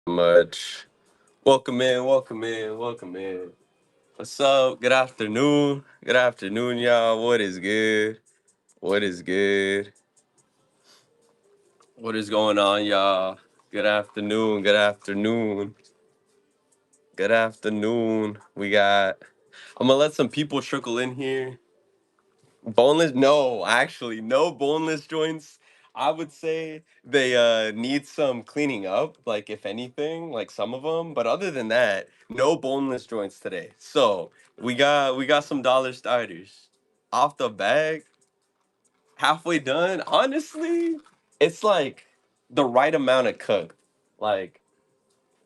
Much. Welcome in, welcome in, welcome in. What's up? Good afternoon. Good afternoon, y'all. What is good? What is good? What is going on, y'all? Good afternoon. Good afternoon. Good afternoon. I'm gonna let some people trickle in here. Boneless? No, actually, no boneless joints. I would say they need some cleaning up, like if anything, like some of them. But other than that, no boneless joints today. So we got some dollar starters off the bag, halfway done. Honestly, it's like the right amount of cooked. Like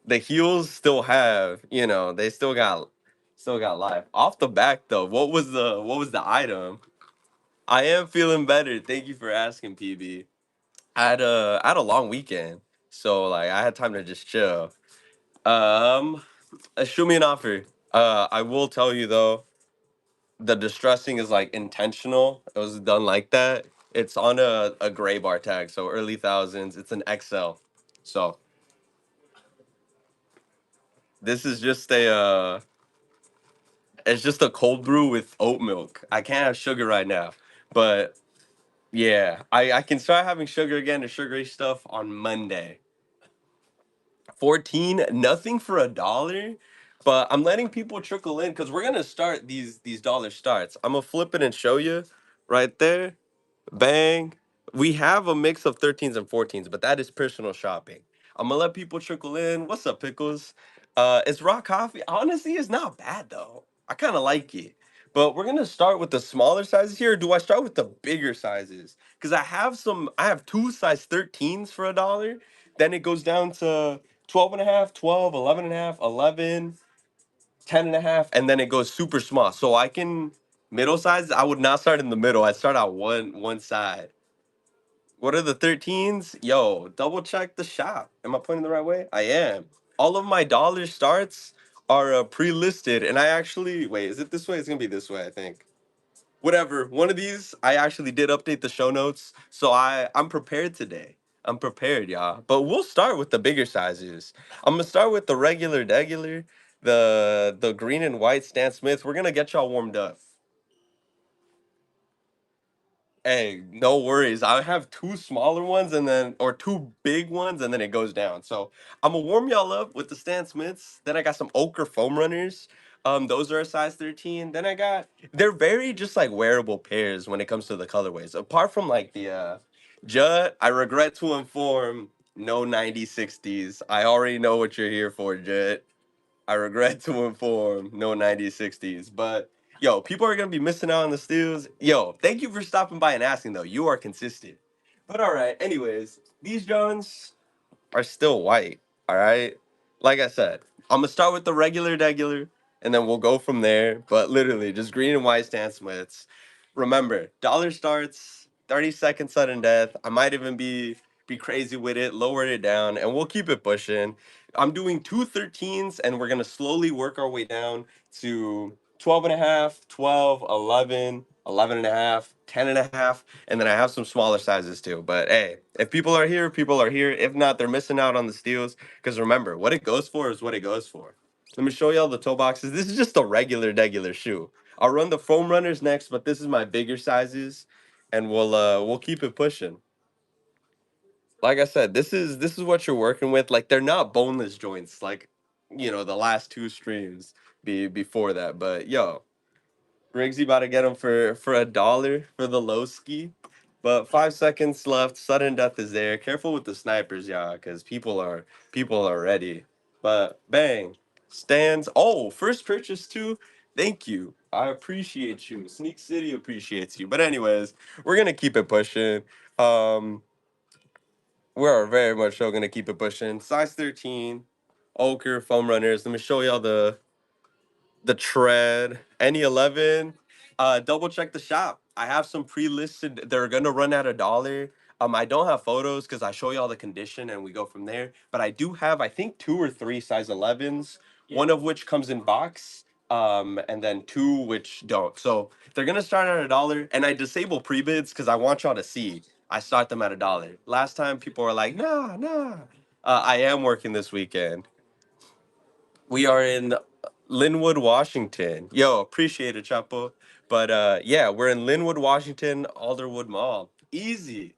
the heels still have, they still got life. Off the back though, what was the item? I am feeling better. Thank you for asking, PB. I had a long weekend, so like I had time to just chill. Um, Shoot me an offer. I will tell you though, the distressing is like intentional. It was done like that. It's on a gray bar tag, so early thousands. It's an XL. So this is just it's just a cold brew with oat milk. I can't have sugar right now, but yeah, I can start having sugar again, the sugary stuff on Monday. 14, nothing for a dollar, but I'm letting people trickle in because we're gonna start these dollar starts. I'm gonna flip it and show you right there. Bang. We have a mix of 13s and 14s, but that is personal shopping. I'm gonna let people trickle in. What's up, Pickles? It's raw coffee. Honestly, it's not bad though. I kind of like it. But we're gonna start with the smaller sizes here. Or do I start with the bigger sizes? Because I have two size 13s for a dollar. Then it goes down to 12 and a half, 12, 11 and a half, 11, 10 and a half, and then it goes super small. So I can middle size. I would not start in the middle. I'd start out one side. What are the 13s? Yo, double check the shop. Am I pointing the right way? I am. All of my dollar starts are pre-listed, and I actually wait. Is it this way? It's gonna be this way, I think. Whatever. One of these, I actually did update the show notes, so I'm prepared today. I'm prepared, y'all. But we'll start with the bigger sizes. I'm gonna start with the regular, the green and white Stan Smith. We're gonna get y'all warmed up. Hey, no worries. I have two smaller ones or two big ones, and then it goes down. So I'm gonna warm y'all up with the Stan Smiths. Then I got some Ochre foam runners. Those are a size 13. They're very just like wearable pairs when it comes to the colorways. Apart from like the Judd, I regret to inform no 9060s. I already know what you're here for, Judd. I regret to inform no 9060s. But yo, people are gonna be missing out on the steals. Yo, thank you for stopping by and asking though. You are consistent. But all right, anyways, these Jones are still white. All right. Like I said, I'm gonna start with the regular, and then we'll go from there. But literally, just green and white Stan Smiths. Remember, dollar starts, 30-second sudden death. I might even be crazy with it, lower it down, and we'll keep it pushing. I'm doing two 13s, and we're gonna slowly work our way down to 12 and a half, 12, 11, 11 and a half, 10 and a half, and then I have some smaller sizes too. But hey, if people are here, people are here. If not, they're missing out on the steals. Because remember, what it goes for is what it goes for. Let me show y'all the toe boxes. This is just a regular shoe. I'll run the foam runners next, but this is my bigger sizes, and we'll keep it pushing. Like I said, this is what you're working with. Like they're not boneless joints, like the last two streams before that. But yo, Riggsy about to get him for a dollar for the low ski. But 5 seconds left. Sudden death is there. Careful with the snipers, y'all, because people are ready. But bang, stands. Oh, first purchase too. Thank you. I appreciate you. Sneak City appreciates you. But anyways, we're gonna keep it pushing. Um, we're very much so gonna keep it pushing. Size 13, Ochre foam runners. Let me show y'all the tread any 11. Double check the shop. I have some pre-listed. They're gonna run at a dollar. I don't have photos because I show you all the condition and we go from there, but I do have, I think, two or three size 11s, one of which comes in box, and then two which don't. So they're gonna start at a dollar, and I disable pre-bids because I want y'all to see I start them at a dollar. Last time people were like, nah, I am working this weekend. We are in Linwood, Washington. Yo, appreciate it, Chapo. But yeah, we're in Linwood, Washington, Alderwood Mall. Easy.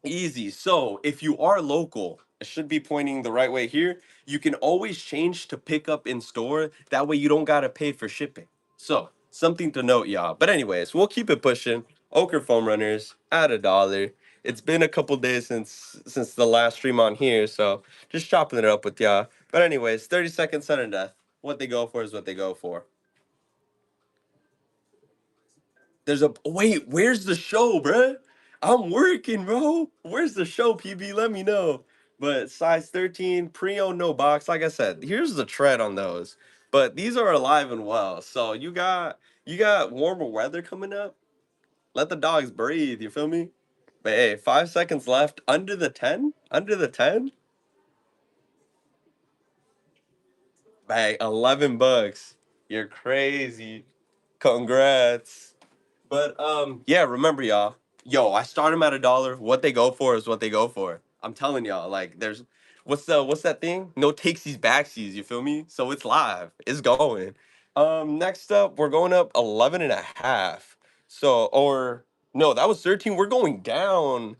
Easy. So if you are local, it should be pointing the right way here. You can always change to pick up in store. That way you don't gotta pay for shipping. So something to note, y'all. But anyways, we'll keep it pushing. Ochre foam runners at $1. It's been a couple days since the last stream on here, so just chopping it up with y'all. But anyways, 30 second sudden death. What they go for is what they go for. There's a wait. Where's the show, bruh? I'm working, bro. Where's the show, PB? Let me know. But size 13, pre-owned, no box. Like I said, here's the tread on those. But these are alive and well. So you got warmer weather coming up. Let the dogs breathe. You feel me? But hey, 5 seconds left. Under the 10. Under the 10. Bang, $11. You're crazy. Congrats. But yeah, remember y'all. Yo, I start them at $1. What they go for is what they go for. I'm telling y'all, like there's what's that thing? No takesies backsies, you feel me? So it's live. It's going. Next up, we're going up 11 and a half. So or no, that was 13. We're going down.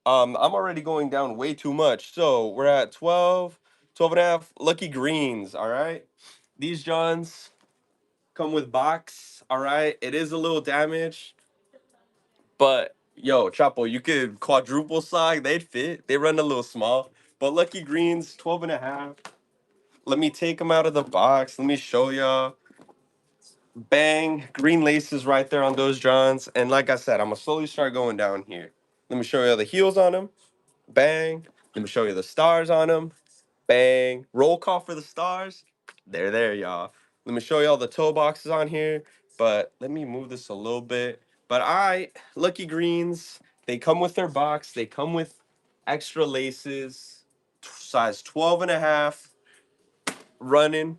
I'm already going down way too much. So we're at 12, 12 and a half. Lucky greens, all right? These Johns come with box, all right? It is a little damaged. But yo, Chapo, you could quadruple side, they'd fit. They run a little small. But Lucky Greens, 12 and a half. Let me take them out of the box. Let me show y'all. Bang. Green laces right there on those Johns. And like I said, I'm going to slowly start going down here. Let me show you the heels on them. Bang. Let me show you the stars on them. Bang. Roll call for the stars. They're there, y'all. Let me show y'all the toe boxes on here. But let me move this a little bit. But Lucky Greens, they come with their box. They come with extra laces, size 12 and a half, running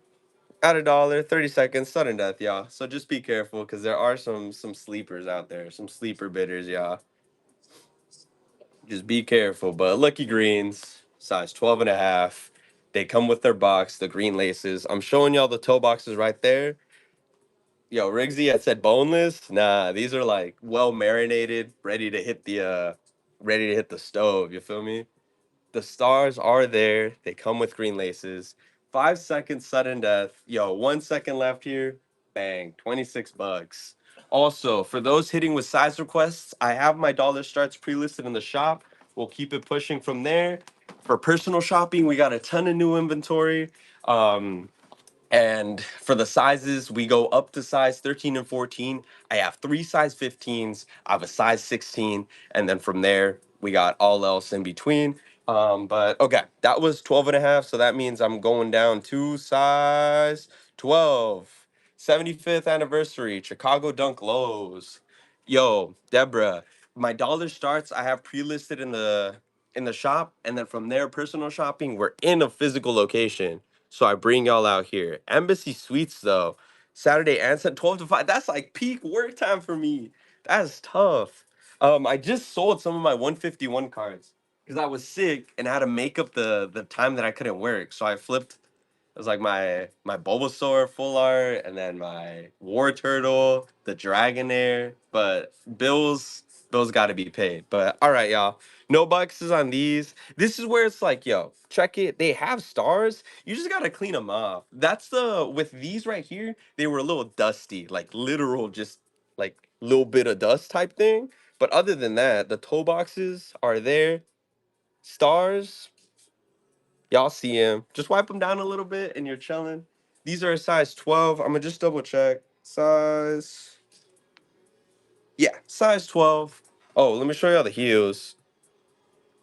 at $1, 30 seconds, sudden death, y'all. So just be careful because there are some sleepers out there, some sleeper bidders, y'all. Just be careful. But Lucky Greens, size 12 and a half. They come with their box, the green laces. I'm showing y'all the toe boxes right there. Yo, Rigsy, I said boneless. Nah, these are like well marinated, ready to hit the stove. You feel me? The stars are there. They come with green laces. 5 seconds sudden death. Yo, 1 second left here. Bang, $26. Also, for those hitting with size requests, I have my dollar starts pre-listed in the shop. We'll keep it pushing from there. For personal shopping, we got a ton of new inventory. And for the sizes, we go up to size 13 and 14. I have three size 15s. I have a size 16. And then from there, we got all else in between. But okay, that was 12 and a half. So that means I'm going down to size 12. 75th anniversary, Chicago Dunk Lows. Yo, Deborah, my dollar starts. I have pre-listed in the shop. And then from there, personal shopping, we're in a physical location. So I bring y'all out here. Embassy Suites though, Saturday and Sunday, 12 to 5. That's like peak work time for me. That's tough. I just sold some of my 151 cards because I was sick and had to make up the time that I couldn't work. So I flipped. It was like my Bulbasaur full art, and then my War Turtle, the Dragonair. But bills got to be paid. But all right, y'all. No boxes on these. This is where it's like, yo, check it. They have stars. You just gotta clean them off. That's the with these right here. They were a little dusty, like literal, just like little bit of dust type thing. But other than that, the toe boxes are there. Stars. Y'all see him. Just wipe them down a little bit and you're chilling. These are a size 12. I'm gonna just double check. Size. Yeah, size 12. Oh, let me show y'all the heels.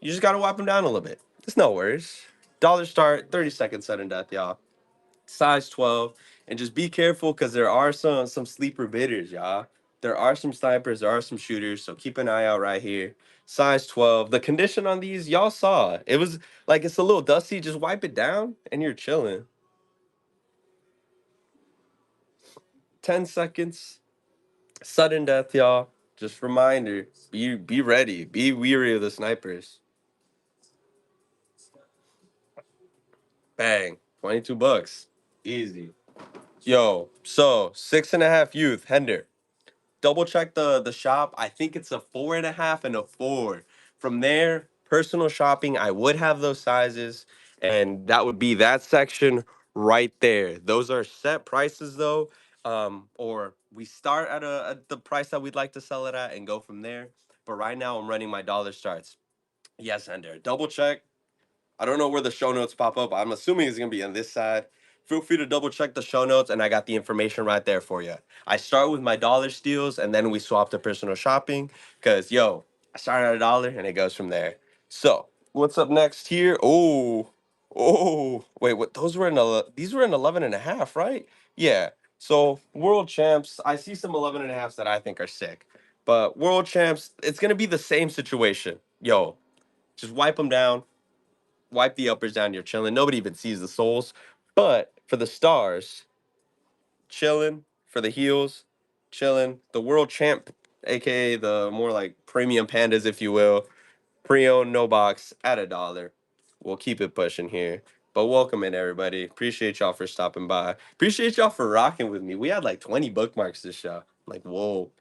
You just gotta wipe them down a little bit. It's no worries. Dollar start, 30 seconds sudden death, y'all. Size 12. And just be careful because there are some sleeper bidders, y'all. There are some snipers, there are some shooters, so keep an eye out right here. Size 12. The condition on these, y'all saw. It was like it's a little dusty. Just wipe it down and you're chilling. 10 seconds. Sudden death, y'all. Just reminder. Be ready. Be weary of the snipers. Bang. 22 bucks. Easy. Yo, so 6.5 youth, Hender. Double check the shop. I think it's a 4.5 and a 4. From there, personal shopping, I would have those sizes, and that would be that section right there. Those are set prices though. Or we start at the price that we'd like to sell it at and go from there. But right now I'm running my dollar starts. Yes, Hender. Double check. I don't know where the show notes pop up. I'm assuming it's gonna be on this side. Feel free to double check the show notes, and I got the information right there for you. I start with my dollar steals, and then we swap to personal shopping. Cause yo, I start at a dollar, and it goes from there. So what's up next here? Wait, what? Those were these were in 11 and a half, right? Yeah. So world champs, I see some 11 and a halfs that I think are sick, but world champs, it's gonna be the same situation. Yo, just wipe them down, wipe the uppers down, you're chilling. Nobody even sees the soles. But for the stars, chilling. For the heels, chilling. The world champ, aka the more like premium pandas, if you will. Pre-owned, no box, at a dollar. We'll keep it pushing here. But welcome in, everybody. Appreciate y'all for stopping by. Appreciate y'all for rocking with me. We had like 20 bookmarks this show. Like, whoa.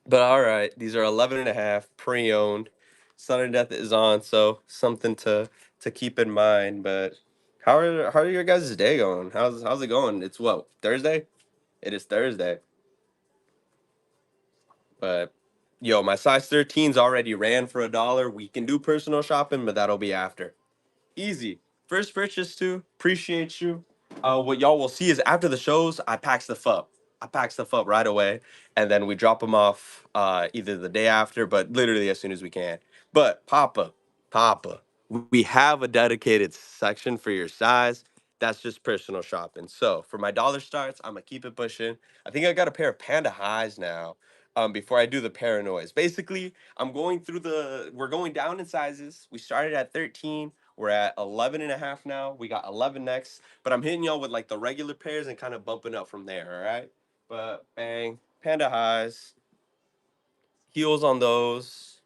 But all right, these are 11 and a half pre-owned. Sudden death is on, so something to keep in mind. But how are your guys' day going? How's it going? It's what, Thursday? It is Thursday. But yo, my size 13's already ran for a dollar. We can do personal shopping, but that'll be after. Easy. First purchase too. Appreciate you. What y'all will see is after the shows, I pack stuff up. I pack stuff up right away, and then we drop them off either the day after, but literally as soon as we can. But Papa, we have a dedicated section for your size. That's just personal shopping. So for my dollar starts, I'm gonna keep it pushing. I think I got a pair of Panda Highs now. Before I do the Paranoise. Basically, we're going down in sizes. We started at 13. We're at 11 and a half now. We got 11 next. But I'm hitting y'all with like the regular pairs and kind of bumping up from there, all right? But bang, Panda Highs, heels on those,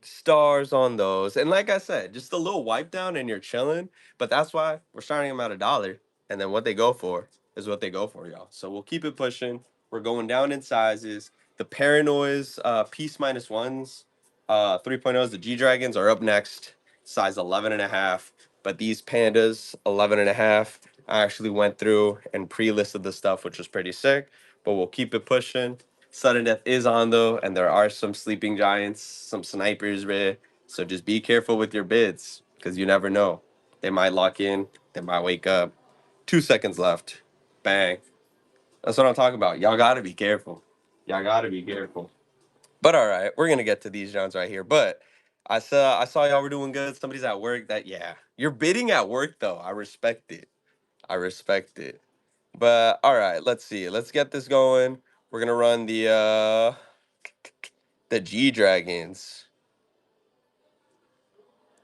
stars on those. And like I said, just a little wipe down and you're chilling. But that's why we're starting them at a dollar. And then what they go for is what they go for, y'all. So we'll keep it pushing. We're going down in sizes. The Paranoise Peace minus ones, 3.0s, the G Dragons are up next, size 11 and a half. But these pandas, 11 and a half, I actually went through and pre-listed the stuff, which was pretty sick. But we'll keep it pushing. Sudden death is on though, and there are some sleeping giants, some snipers, man. So just be careful with your bids, because you never know. They might lock in, they might wake up. 2 seconds left. Bang. That's what I'm talking about. Y'all gotta be careful. Y'all gotta be careful. But all right, we're gonna get to these rounds right here. But I saw y'all were doing good. Somebody's at work. That yeah. You're bidding at work though. I respect it. I respect it. But all right, let's see. Let's get this going. We're gonna run the G Dragons.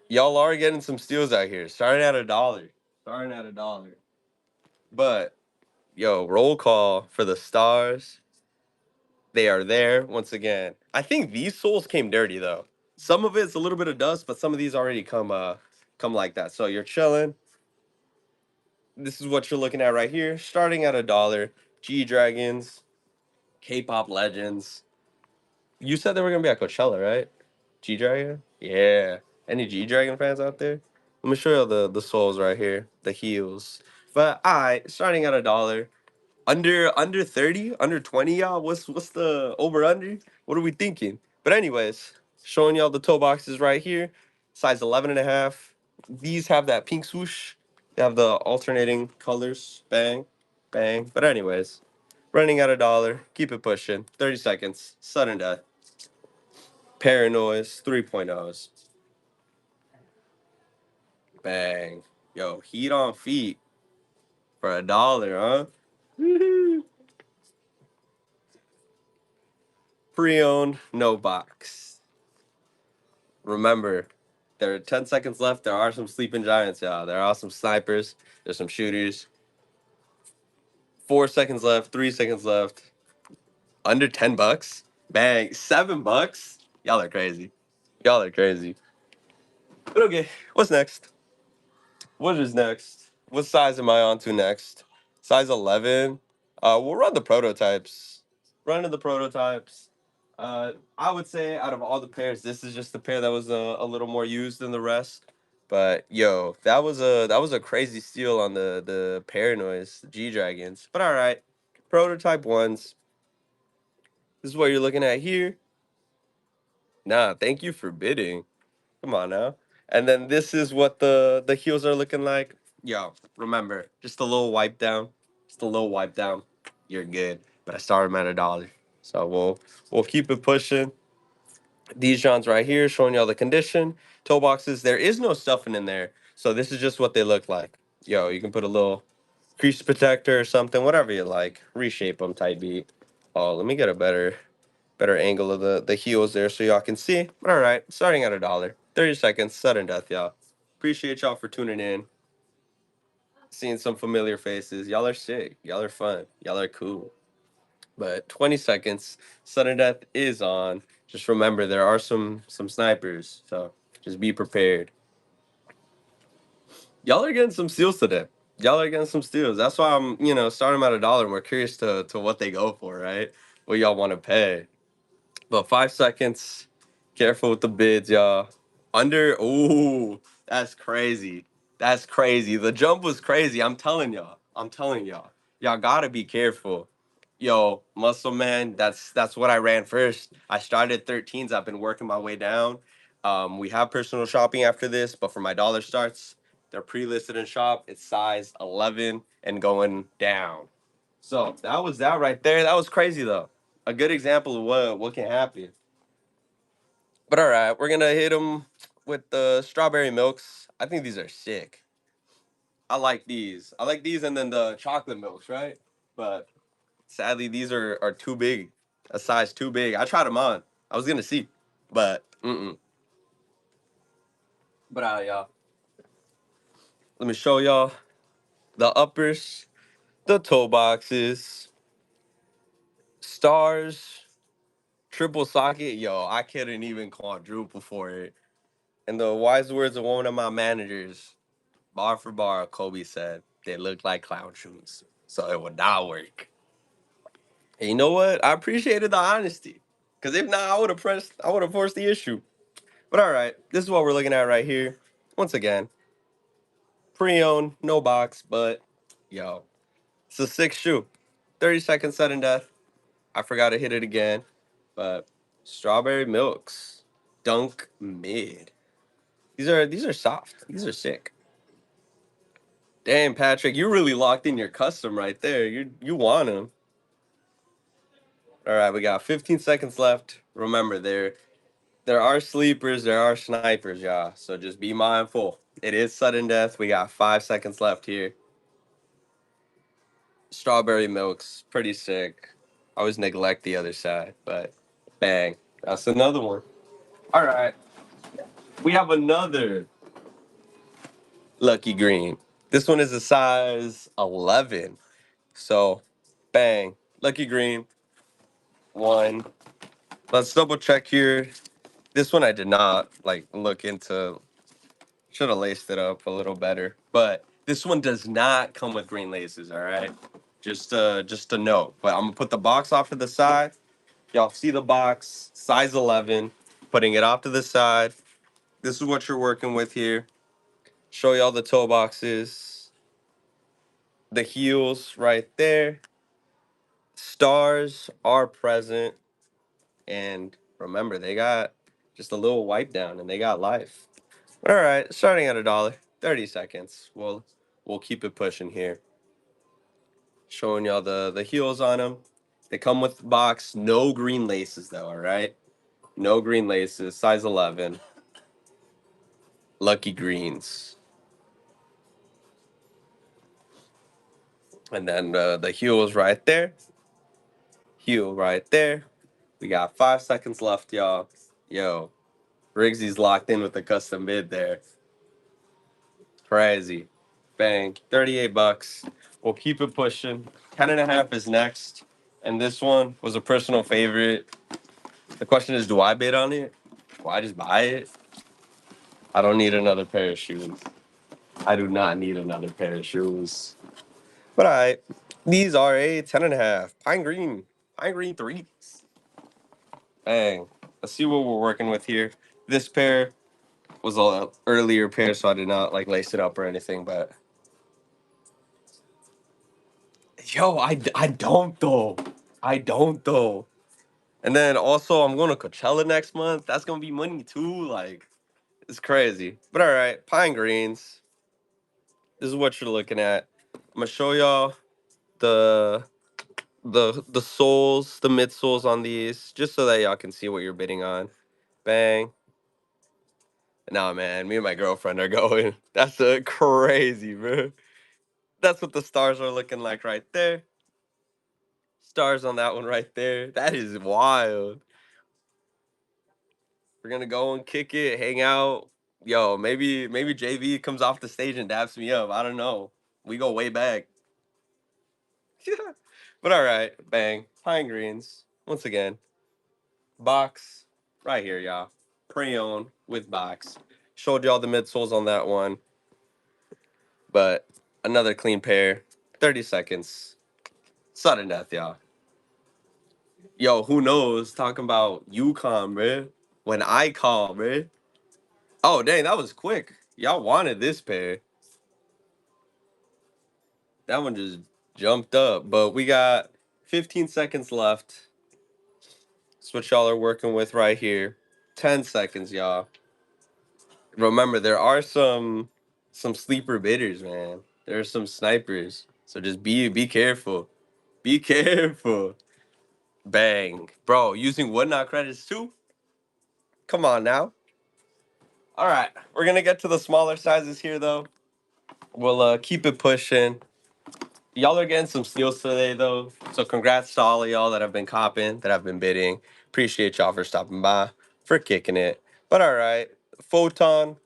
Y'all are getting some steals out here. Starting at a dollar. Starting at a dollar. But yo, roll call for the stars. They are there once again. I think these souls came dirty though. Some of it's a little bit of dust, but some of these already come like that. So you're chilling. This is what you're looking at right here. Starting at a dollar. G Dragons, K-pop legends. You said they were gonna be at Coachella, right? G Dragon? Yeah. Any G Dragon fans out there? Let me show you the souls right here, the heels. But I starting at a dollar. Under 30, under 20, y'all. What's the over under? What are we thinking? But anyways, showing y'all the toe boxes right here. Size 11 and a half. These have that pink swoosh. They have the alternating colors. Bang, bang. But anyways, running at a dollar. Keep it pushing. 30 seconds. Sudden death. Paranoise 3.0s. Bang. Yo, heat on feet for a dollar, huh? Woohoo. Pre-owned, no box. Remember, there are 10 seconds left. There are some sleeping giants, y'all. There are some snipers. There's some shooters. 4 seconds left. 3 seconds left. Under $10. Bang. $7. Y'all are crazy. Y'all are crazy. But okay, what's next? What is next? What size am I on to next? Size 11. We'll run the prototypes. Running the prototypes. I would say out of all the pairs, this is just the pair that was a little more used than the rest. But yo, that was a crazy steal on the Paranoise G Dragons. But all right, prototype ones. This is what you're looking at here. Nah, thank you for bidding. Come on now. And then this is what the heels are looking like. Yo, remember, just a little wipe down. Just a little wipe down. You're good. But I started them at $1. So we'll keep it pushing. These Johns right here showing y'all the condition. Toe boxes. There is no stuffing in there. So this is just what they look like. Yo, you can put a little crease protector or something, whatever you like. Reshape them tight beat. Oh, let me get a better angle of the heels there so y'all can see. But all right, starting at $1. 30 seconds, sudden death, y'all. Appreciate y'all for tuning in. Seeing some familiar faces. Y'all are sick. Y'all are fun. Y'all are cool. But 20 seconds, sudden death is on. Just remember there are some snipers. So just be prepared. Y'all are getting some steals today. Y'all are getting some steals. That's why I'm, starting them at $1 and we're curious to what they go for, right? What y'all want to pay. But 5 seconds. Careful with the bids, y'all. Under. Ooh, that's crazy. That's crazy. The jump was crazy. I'm telling y'all. I'm telling y'all. Y'all gotta be careful. Yo, muscle man. That's what I ran first. I started 13s. I've been working my way down. We have personal shopping after this, but for my dollar starts, they're pre-listed in shop. It's size 11 and going down. So that was that right there. That was crazy though. A good example of what can happen. But all right, we're gonna hit them with the strawberry milks. I think these are sick. I like these. I like these, and then the chocolate milks, right? But sadly, these are too big, a size too big. I tried them on. I was gonna see, but mm-mm. But y'all, let me show y'all the uppers, the toe boxes, stars, triple socket. Yo, I couldn't even quadruple for it. And the wise words of one of my managers, bar for bar, Kobe said they look like clown shoes, so it would not work. And you know what? I appreciated the honesty, because if not, I would have forced the issue. But all right, this is what we're looking at right here. Once again, pre-owned, no box, but yo, it's a sick shoe. 30-second sudden death. I forgot to hit it again, but strawberry milks, dunk mid. These are soft. These are sick. Damn, Patrick, you really locked in your custom right there. You want him. All right, we got 15 seconds left. Remember, there are sleepers, there are snipers, y'all. So just be mindful. It is sudden death. We got 5 seconds left here. Strawberry milk's pretty sick. I always neglect the other side, but bang, that's another one. All right, we have another lucky green. This one is a size 11. So, bang, lucky green. One. Let's double check here. This one I did not like look into. Should have laced it up a little better. But this one does not come with green laces, all right? Just a note. But I'm gonna put the box off to the side. Y'all see the box, size 11, putting it off to the side. This is what you're working with here. Show y'all the toe boxes. The heels right there. Stars are present. And remember, they got just a little wipe down and they got life. All right, starting at $1, 30 seconds. We'll keep it pushing here. Showing y'all the heels on them. They come with the box, no green laces though, all right? No green laces, size 11. Lucky greens. And then the heels right there. Heel right there. We got 5 seconds left, y'all. Yo, Riggsy's locked in with the custom bid there. Crazy. Bang. 38 bucks. We'll keep it pushing. 10.5 is next. And this one was a personal favorite. The question is, do I bid on it? Do I just buy it? I don't need another pair of shoes. I do not need another pair of shoes. But these are a 10.5 pine green, pine green threes. Bang. Let's see what we're working with here. This pair was a earlier pair, so I did not like lace it up or anything. But yo, I don't though. I don't though. And then also I'm going to Coachella next month. That's gonna be money too. Like it's crazy. But all right, pine greens. This is what you're looking at. I'm gonna show y'all the the soles, the midsoles on these, just so that y'all can see what you're bidding on. Bang. Nah, man, me and my girlfriend are going. That's crazy, bro. That's what the stars are looking like right there. Stars on that one right there. That is wild. We're gonna go and kick it, hang out. Yo, maybe JV comes off the stage and daps me up. I don't know. We go way back. But all right, bang. Pine greens. Once again, box right here, y'all. Pre-owned with box. Showed y'all the midsoles on that one, but another clean pair. 30 seconds. Sudden death, y'all. Yo, who knows? Talking about UConn, bruh. When I call, bruh. Oh, dang, that was quick. Y'all wanted this pair. That one just jumped up. But we got 15 seconds left. That's what y'all are working with right here. 10 seconds, y'all. Remember, there are some sleeper bidders, man. There are some snipers. So just be careful. Be careful. Bang. Bro, using whatnot credits too? Come on now. All right. We're gonna get to the smaller sizes here though. We'll keep it pushing. Y'all are getting some steals today though. So congrats to all of y'all that have been copping, that have been bidding. Appreciate y'all for stopping by, for kicking it. But all right. Photon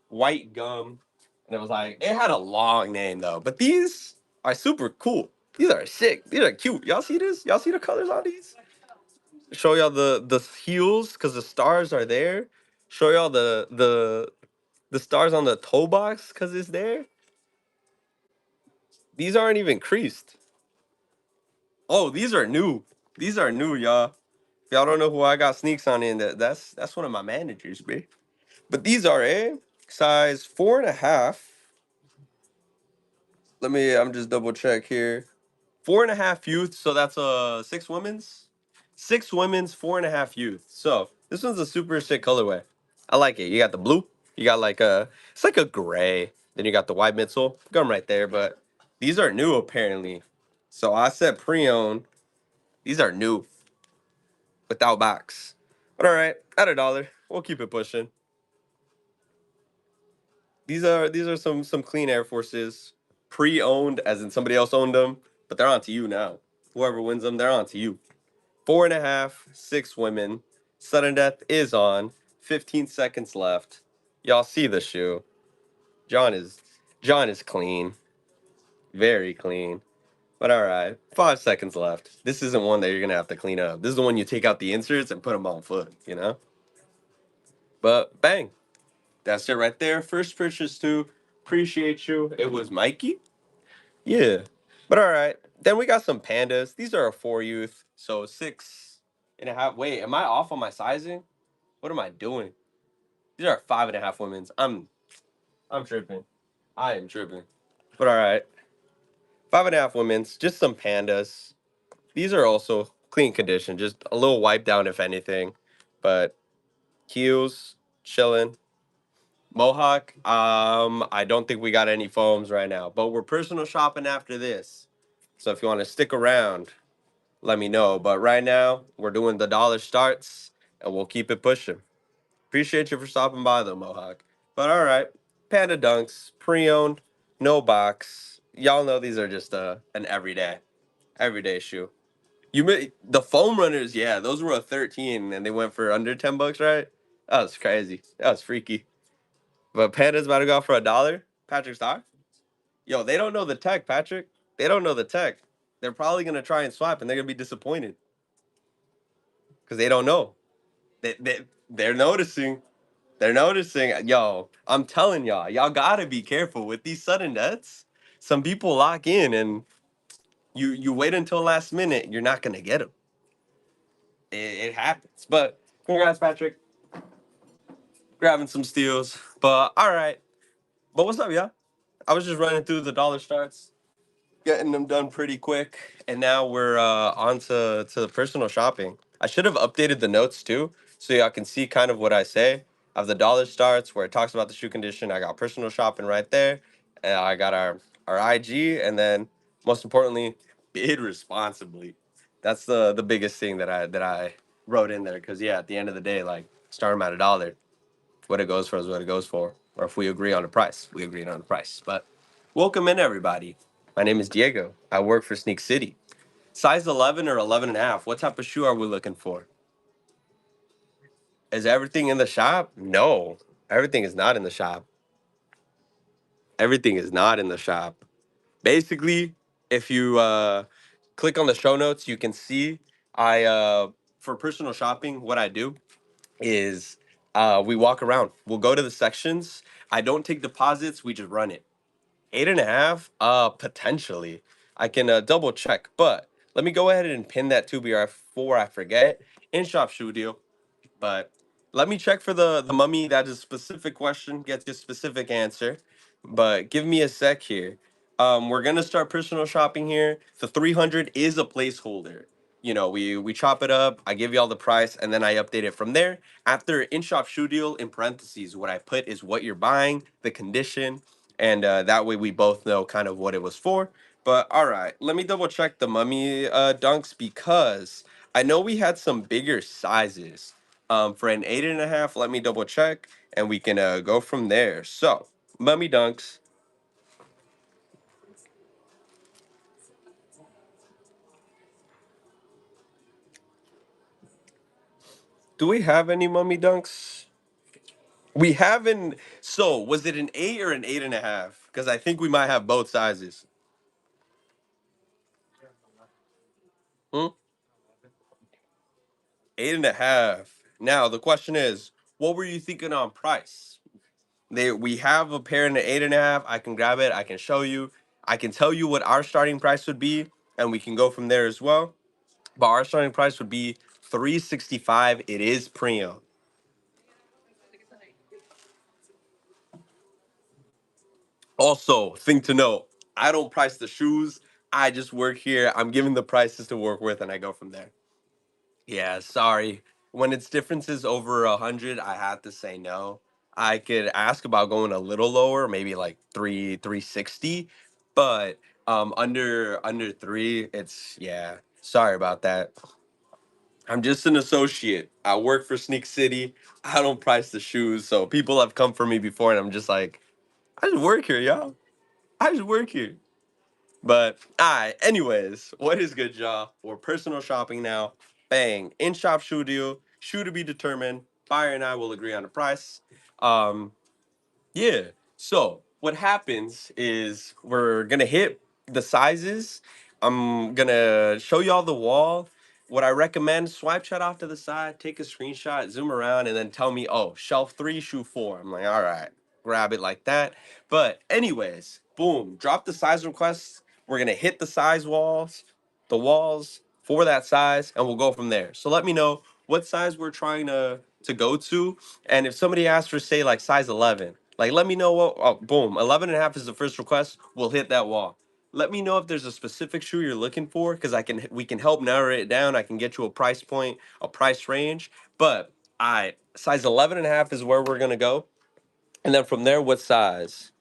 white gum. And it was like, it had a long name though. But these are super cool. These are sick. These are cute. Y'all see this? Y'all see the colors on these? Show y'all the heels because the stars are there. Show y'all the stars on the toe box because it's there. These aren't even creased. Oh, these are new. These are new, y'all. If y'all don't know who I got sneaks on in, that's one of my managers, man. But these are a size 4.5. I'm just double check here. 4.5 youth, so that's six women's. Six women's, 4.5 youth. So this one's a super sick colorway. I like it. You got the blue. You got like it's like a gray. Then you got the white midsole. Got 'em right there, but these are new apparently. So I said pre-owned. These are new without box. But all right, at $1, we'll keep it pushing. These are some clean Air Forces, pre-owned, as in somebody else owned them, but they're on to you now. Whoever wins them, they're on to you. 4.5, six women. Sudden death is on. 15 seconds left. Y'all see the shoe. John is John is clean, very clean. But all right, 5 seconds left. This isn't one that you're gonna have to clean up. This is the one you take out the inserts and put them on foot. But bang, that's it right there. First purchase too. Appreciate you. It was Mikey. Yeah. But all right. Then we got some pandas. These are a 4 youth. So 6.5. Wait, am I off on my sizing? What am I doing? These are 5.5 women's. I'm tripping. I am tripping. But all right. 5.5 women's. Just some pandas. These are also clean condition. Just a little wiped down if anything. But heels, chilling. Mohawk, I don't think we got any foams right now, but we're personal shopping after this. So if you want to stick around, let me know. But right now, we're doing the dollar starts and we'll keep it pushing. Appreciate you for stopping by though, Mohawk. But all right, Panda Dunks, pre-owned, no box. Y'all know these are just an everyday shoe. The foam runners, yeah, those were a 13 and they went for under $10, right? That was crazy. That was freaky. But Panda's about to go for $1. Patrick Star? Yo, they don't know the tech, Patrick. They don't know the tech. They're probably gonna try and swap, and they're gonna be disappointed because they don't know. They're noticing. They're noticing. Yo, I'm telling y'all gotta be careful with these sudden deaths. Some people lock in, and you wait until last minute. You're not gonna get them. It happens. But congrats, Patrick, grabbing some steals. But all right. But what's up, y'all? I was just running through the dollar starts, getting them done pretty quick, and now we're on to the personal shopping. I should have updated the notes too, so y'all can see kind of what I say. I have the dollar starts where it talks about the shoe condition. I got personal shopping right there, and I got our IG, and then most importantly, bid responsibly. That's the biggest thing that I wrote in there because yeah, at the end of the day, like start them at a dollar. What it goes for is what it goes for. Or if we agree on the price, we agree on the price. But welcome in, everybody. My name is Diego. I work for Sneak City. Size 11 or 11 and a half, what type of shoe are we looking for? Is everything in the shop? No, everything is not in the shop. Everything is not in the shop. Basically, if you click on the show notes, you can see for personal shopping, what I do is we walk around. We'll go to the sections. I don't take deposits. We just run it. 8.5? Potentially. I can double check, but let me go ahead and pin that to before I forget. In shop shoe deal. But let me check for the mummy. That is a specific question, gets a specific answer. But give me a sec here. We're gonna start personal shopping here. The 300 is a placeholder. You know, we chop it up. I give you all the price, and then I update it from there. After in shop shoe deal, in parentheses, what I put is what you're buying, the condition, and that way we both know kind of what it was for. But all right, let me double check the mummy dunks because I know we had some bigger sizes. For an 8.5, let me double check, and we can go from there. So, mummy dunks. Do we have any mummy dunks? We haven't. So, was it an 8 or an 8.5? Because I think we might have both sizes. Hmm? 8.5. Now, the question is, what were you thinking on price? We have a pair in the 8.5. I can grab it. I can show you. I can tell you what our starting price would be, and we can go from there as well. But our starting price would be 365. It is pre-owned. Also, thing to note, I don't price the shoes. I just work here. I'm giving the prices to work with, and I go from there. Yeah, sorry. When it's differences over 100, I have to say no. I could ask about going a little lower, maybe like 360, but under three, it's yeah. Sorry about that. I'm just an associate. I work for Sneak City. I don't price the shoes, so people have come for me before, and I'm just like, I just work here, y'all. I just work here. But alright, anyways, what is good, y'all? We're personal shopping now. Bang. In shop shoe deal. Shoe to be determined. Buyer and I will agree on the price. Um, yeah. So what happens is we're gonna hit the sizes. I'm gonna show y'all the wall. What I recommend, swipe chat off to the side, take a screenshot, zoom around, and then tell me, oh, shelf three, shoe four. I'm like, all right, grab it like that. But anyways, boom, drop the size requests. We're gonna hit the walls for that size, and we'll go from there. So let me know what size we're trying to go to, and if somebody asks for say like size 11, like let me know what. Oh, boom, 11.5 is the first request. We'll hit that wall. Let me know if there's a specific shoe you're looking for, because we can help narrow it down. I can get you a price point, a price range. But I size 11.5 is where we're gonna go, and then from there, what size?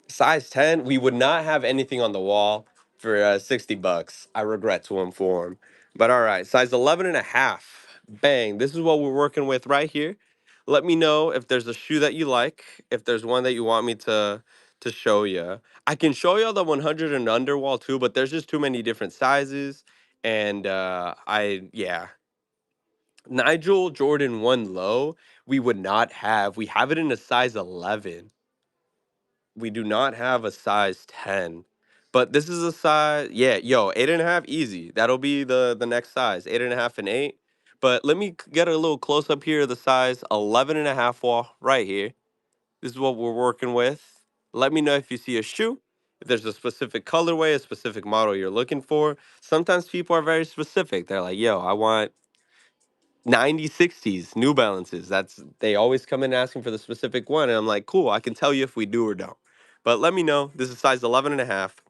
Size 10, we would not have anything on the wall for $60. I regret to inform. But all right, size 11.5. Bang. This is what we're working with right here. Let me know if there's a shoe that you like, if there's one that you want me to show you. I can show you the 100 and under wall too, but there's just too many different sizes. And yeah. Nigel Jordan 1 low, we would not have. We have it in a size 11. We do not have a size 10. But this is a size, yeah, yo, 8.5, easy. That'll be the next size, 8.5 and 8. But let me get a little close up here of the size 11 and a half wall right here. This is what we're working with. Let me know if you see a shoe, if there's a specific colorway, a specific model you're looking for. Sometimes people are very specific. They're like, yo, I want 9060s New Balances. They always come in asking for the specific one. And I'm like, cool, I can tell you if we do or don't. But let me know. This is size 11 and a half.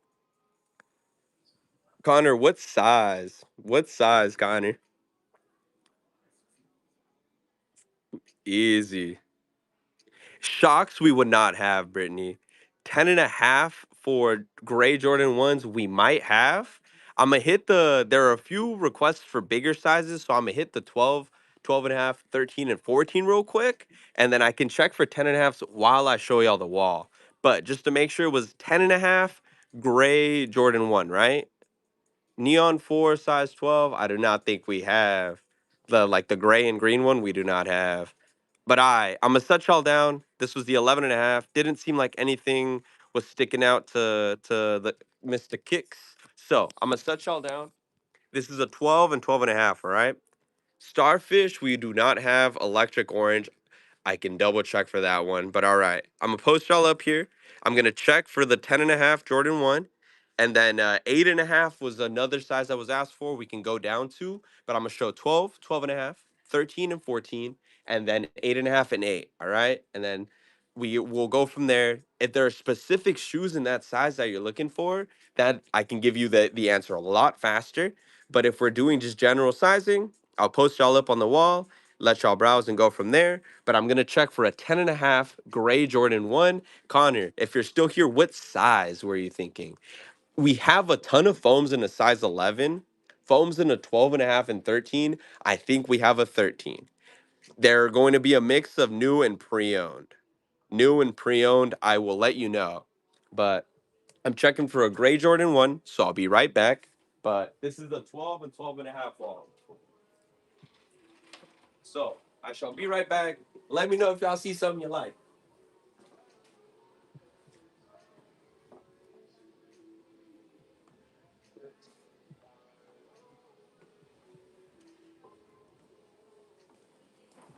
Connor, what size? What size, Connor? Easy. Shocks we would not have, Brittany. 10 and a half for gray Jordan 1s we might have. I'm going to hit there are a few requests for bigger sizes, so I'm going to hit the 12, 12 and a half, 13, and 14 real quick, and then I can check for 10 and a halfs while I show y'all the wall. But just to make sure it was 10 and a half gray Jordan 1, right? Neon 4 size 12, I do not think we have. The gray and green one we do not have. But I'm gonna set y'all down. This was the 11 and a half. Didn't seem like anything was sticking out to the Mr. Kicks. So I'm gonna set y'all down. This is a 12 and 12 and a half, all right? Starfish, we do not have electric orange. I can double check for that one. But all right, I'm gonna post y'all up here. I'm gonna check for the 10 and a half Jordan 1. And then 8 and a half was another size that was asked for. We can go down to, but I'm gonna show 12, 12 and a half, 13 and 14, and then 8 and a half and 8. All right. And then we will go from there. If there are specific shoes in that size that you're looking for, that I can give you the answer a lot faster. But if we're doing just general sizing, I'll post y'all up on the wall, let y'all browse and go from there. But I'm gonna check for a 10 and a half gray Jordan 1. Connor, if you're still here, what size were you thinking? We have a ton of foams in a size 11, foams in a 12 and a half and 13. I think we have a 13. They're going to be a mix of new and pre-owned. New and pre-owned, I will let you know. But I'm checking for a gray Jordan 1, so I'll be right back. But this is the 12 and 12 and a half wall. So I shall be right back. Let me know if y'all see something you like.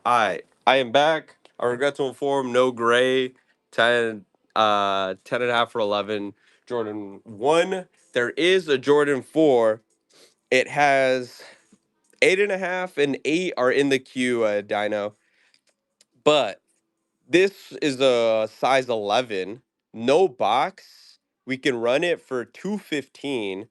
I am back. I regret to inform no gray, 10, 10 and a half for 11, Jordan 1. There is a Jordan 4. It has 8 and a half and 8 are in the queue, Dino. But this is a size 11, no box. We can run it for 215,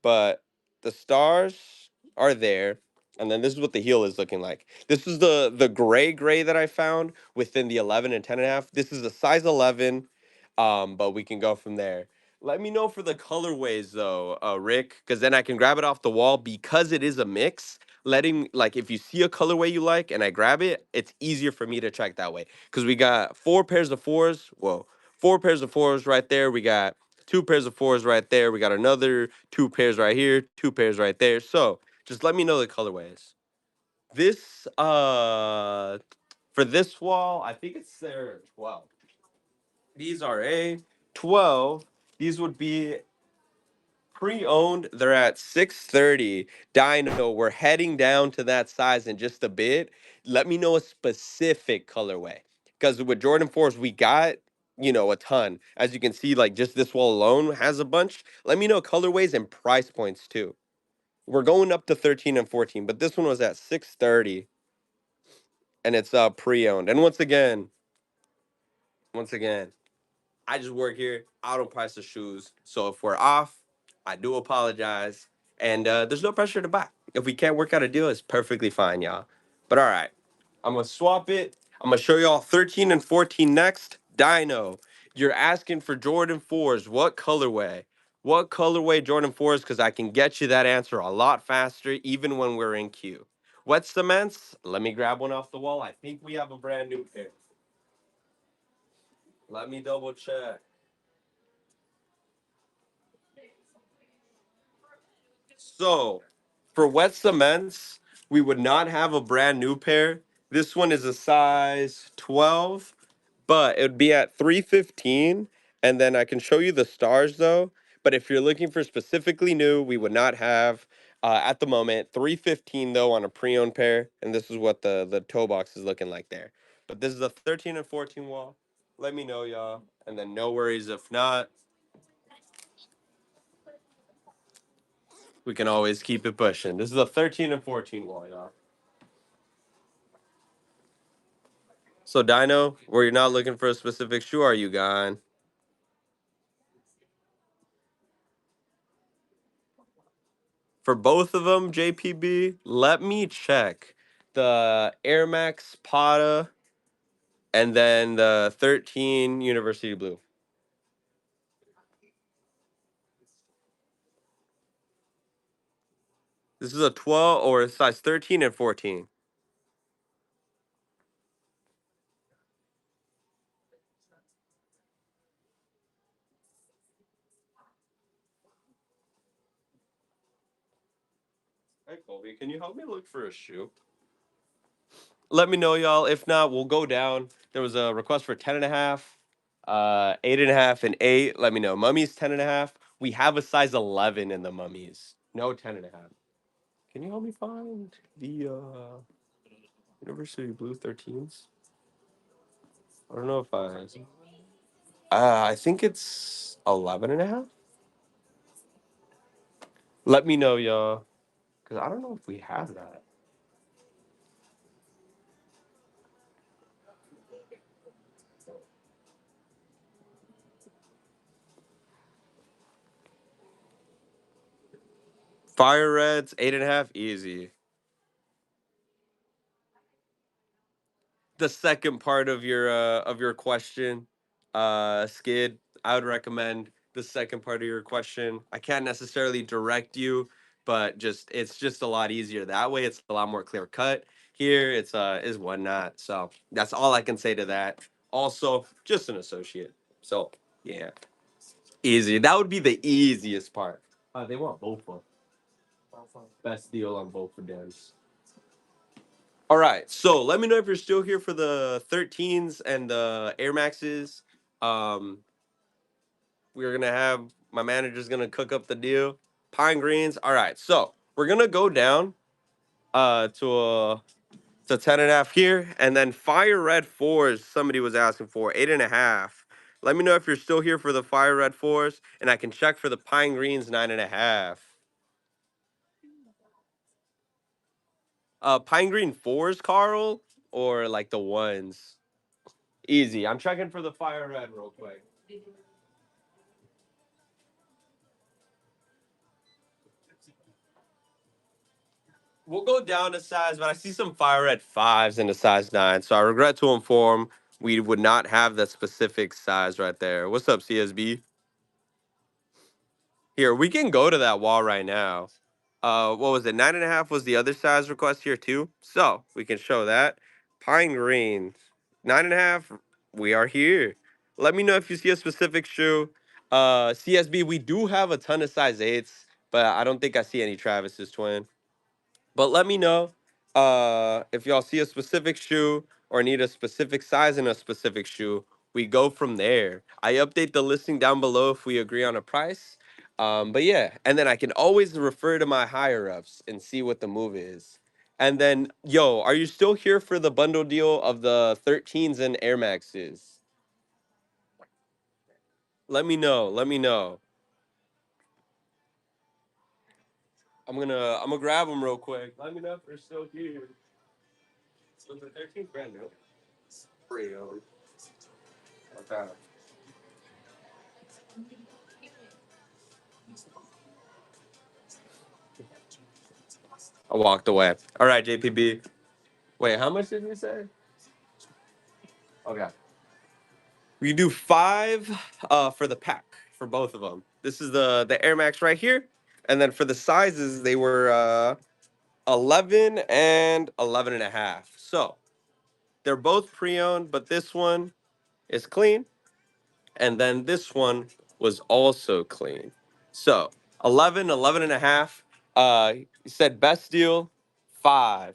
but the stars are there. And then this is what the heel is looking like. This is the gray that I found within the 11 and 10 and a half. This is a size 11, but we can go from there. Let me know for the colorways though, Rick, because then I can grab it off the wall because it is a mix. Letting like if you see a colorway you like and I grab it, it's easier for me to check that way. Because we got four pairs of fours. Whoa, four pairs of fours right there. We got two pairs of fours right there. We got another two pairs right here, two pairs right there. So just let me know the colorways. This for this wall, I think it's their 12. These are a 12. These would be pre-owned. They're at 630. Dino, we're heading down to that size in just a bit. Let me know a specific colorway. Because with Jordan 4s, we got, a ton. As you can see, like just this wall alone has a bunch. Let me know colorways and price points too. We're going up to 13 and 14, but this one was at 630 and it's pre-owned. And once again, I just work here. I don't price the shoes. So if we're off, I do apologize. And there's no pressure to buy. If we can't work out a deal, it's perfectly fine, y'all. But all right, I'm going to swap it. I'm going to show y'all 13 and 14 next. Dino, you're asking for Jordan 4s. What colorway? What colorway Jordan 4s? Because I can get you that answer a lot faster, even when we're in queue. Wet cements? Let me grab one off the wall. I think we have a brand new pair. Let me double check. So, for wet cements, we would not have a brand new pair. This one is a size 12, but it would be at 315. And then I can show you the stars though. But if you're looking for specifically new, we would not have. at the moment. 315 though on a pre-owned pair, and this is what the toe box is looking like there. But this is a 13 and 14 wall. Let me know, y'all, and then no worries if not. We can always keep it pushing. This is a 13 and 14 wall, y'all. So Dino, where you're not looking for a specific shoe, are you gone? For both of them, JPB, let me check the Air Max Pata and then the 13 University Blue. This is a 12 or a size 13 and 14. Hey, Colby, can you help me look for a shoe? Let me know, y'all. If not, we'll go down. There was a request for 10 and a half, 8.5, and 8. Let me know. Mummies 10 and a half. We have a size 11 in the mummies. No 10 and a half. Can you help me find the University Blue 13s? I don't know if I think it's 11 and a half. Let me know, y'all. Because I don't know if we have that. Fire Reds, 8.5, easy. The second part of your question, Skid, I would recommend the second part of your question. I can't necessarily direct you, but just it's just a lot easier that way. It's a lot more clear cut. Here it's is whatnot. So that's all I can say to that. Also, just an associate. So yeah, easy. That would be the easiest part. They want both of them. Best deal on both of them. All right, so let me know if you're still here for the 13s and the Air Maxes. Um, we're gonna have my manager's gonna cook up the deal. Pine greens. All right, so we're gonna go down to to 10.5 here, and then fire red fours. Somebody was asking for 8.5. Let me know if you're still here for the fire red fours, and I can check for the pine greens 9.5. Pine green fours, Carl, or like the ones. Easy. I'm checking for the fire red real quick. We'll go down to size, but I see some fire red fives in the size 9. So I regret to inform we would not have the specific size right there. What's up, CSB? Here, we can go to that wall right now. What was it? 9.5 was the other size request here too. So we can show that. Pine green, 9.5. We are here. Let me know if you see a specific shoe. CSB, we do have a ton of size 8s, but I don't think I see any Travis's twin. But let me know if y'all see a specific shoe or need a specific size in a specific shoe. We go from there. I update the listing down below if we agree on a price. But yeah, and then I can always refer to my higher ups and see what the move is. And then, yo, are you still here for the bundle deal of the 13s and Air Maxes? Let me know. Let me know. I'm gonna grab them real quick. Let me know if they're still here. So the 13 brand new. Pre-owned. Okay. I walked away. All right, JPB. Wait, how much did you say? Okay. We do 5 for the pack for both of them. This is the Air Max right here. And then for the sizes, they were 11 and 11.5. So they're both pre-owned, but this one is clean. And then this one was also clean. So 11, 11.5. You said best deal, 5.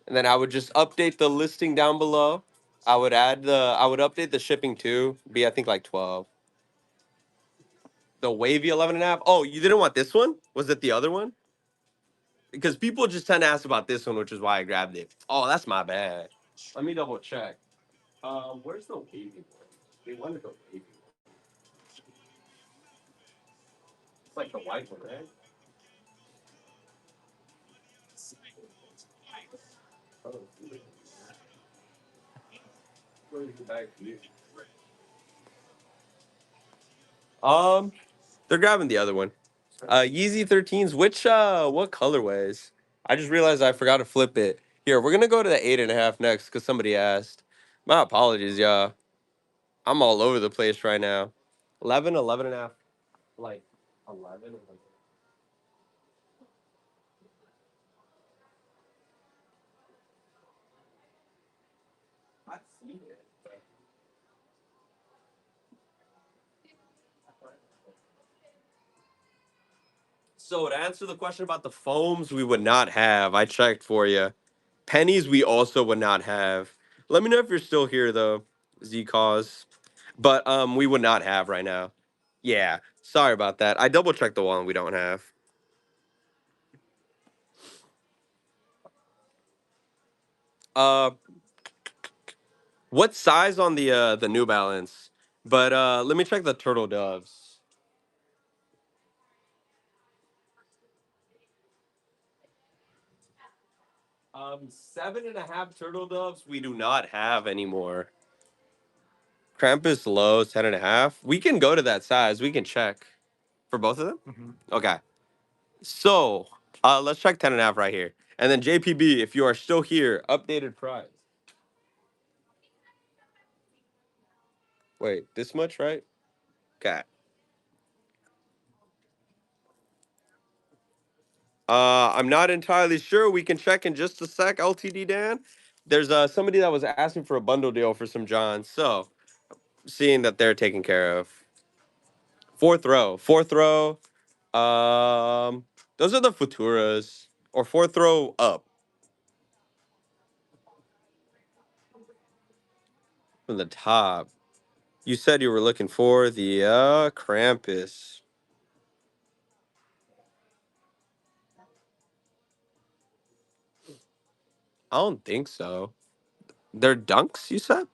And then I would just update the listing down below. I would update the shipping too. Be I think like 12. The wavy 11.5. Oh, you didn't want this one? Was it the other one? because people just tend to ask about this one, which is why I grabbed it. Oh, that's my bad. Let me double check. Where's the wavy one? They wanted the wavy one. It's like the white one, right? Oh, where's the bag for you? Um, they're grabbing the other one. Yeezy 13s. Which what colorways? I just realized I forgot to flip it. Here, we're gonna go to the 8.5 next because somebody asked. My apologies, y'all. I'm all over the place right now. 11, 11.5, like 11. I've seen it. So to answer the question about the foams, we would not have. I checked for you. Pennies, we also would not have. Let me know if you're still here though, Z cause. But we would not have right now. Yeah, sorry about that. I double checked the one we don't have. Uh, what size on the New Balance? But let me check the Turtle Doves. 7.5 Turtle Doves we do not have anymore. Krampus low 10.5. We can go to that size. We can check for both of them. Okay. So let's check 10.5 right here. And then JPB, if you are still here, updated price. Wait, this much, right? Okay. I'm not entirely sure. We can check in just a sec, LTD Dan. There's somebody that was asking for a bundle deal for some Johns. So seeing that they're taken care of. Fourth row. Fourth row. Um those are the Futuras. Or fourth row up from the top. You said you were looking for the Krampus. I don't think so. They're dunks, you said?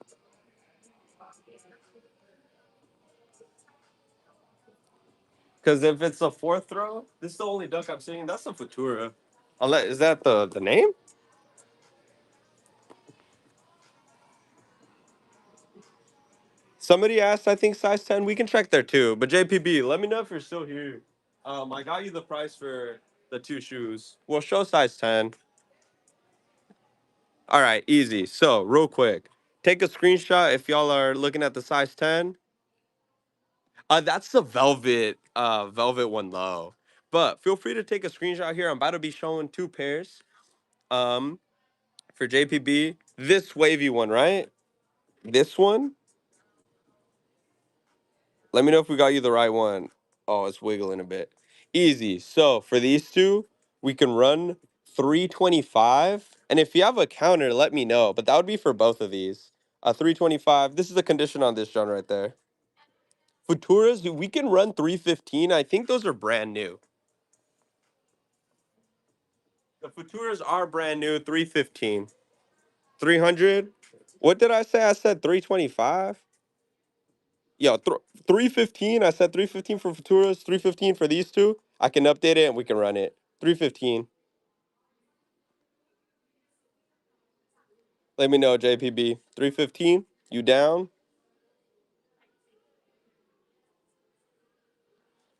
Because if it's a fourth row, this is the only dunk I'm seeing. That's a Futura. Unless is that the name? Somebody asked, I think size 10. We can check there too. But JPB, let me know if you're still here. I got you the price for the two shoes. We'll show size 10. All right, easy. So, real quick, take a screenshot if y'all are looking at the size 10. That's the velvet one low. But feel free to take a screenshot here. I'm about to be showing two pairs. Um, for JPB, this wavy one, right? This one. Let me know if we got you the right one. Oh, it's wiggling a bit. Easy. So for these two, we can run 325. And if you have a counter, let me know. But that would be for both of these. 325. This is the condition on this John right there. Futuras, we can run 315. I think those are brand new. The Futuras are brand new, 315. 300. What did I say? I said 325. Yo, 315. I said 315 for Futuras, 315 for these two. I can update it and we can run it. 315. Let me know, JPB. 315. You down?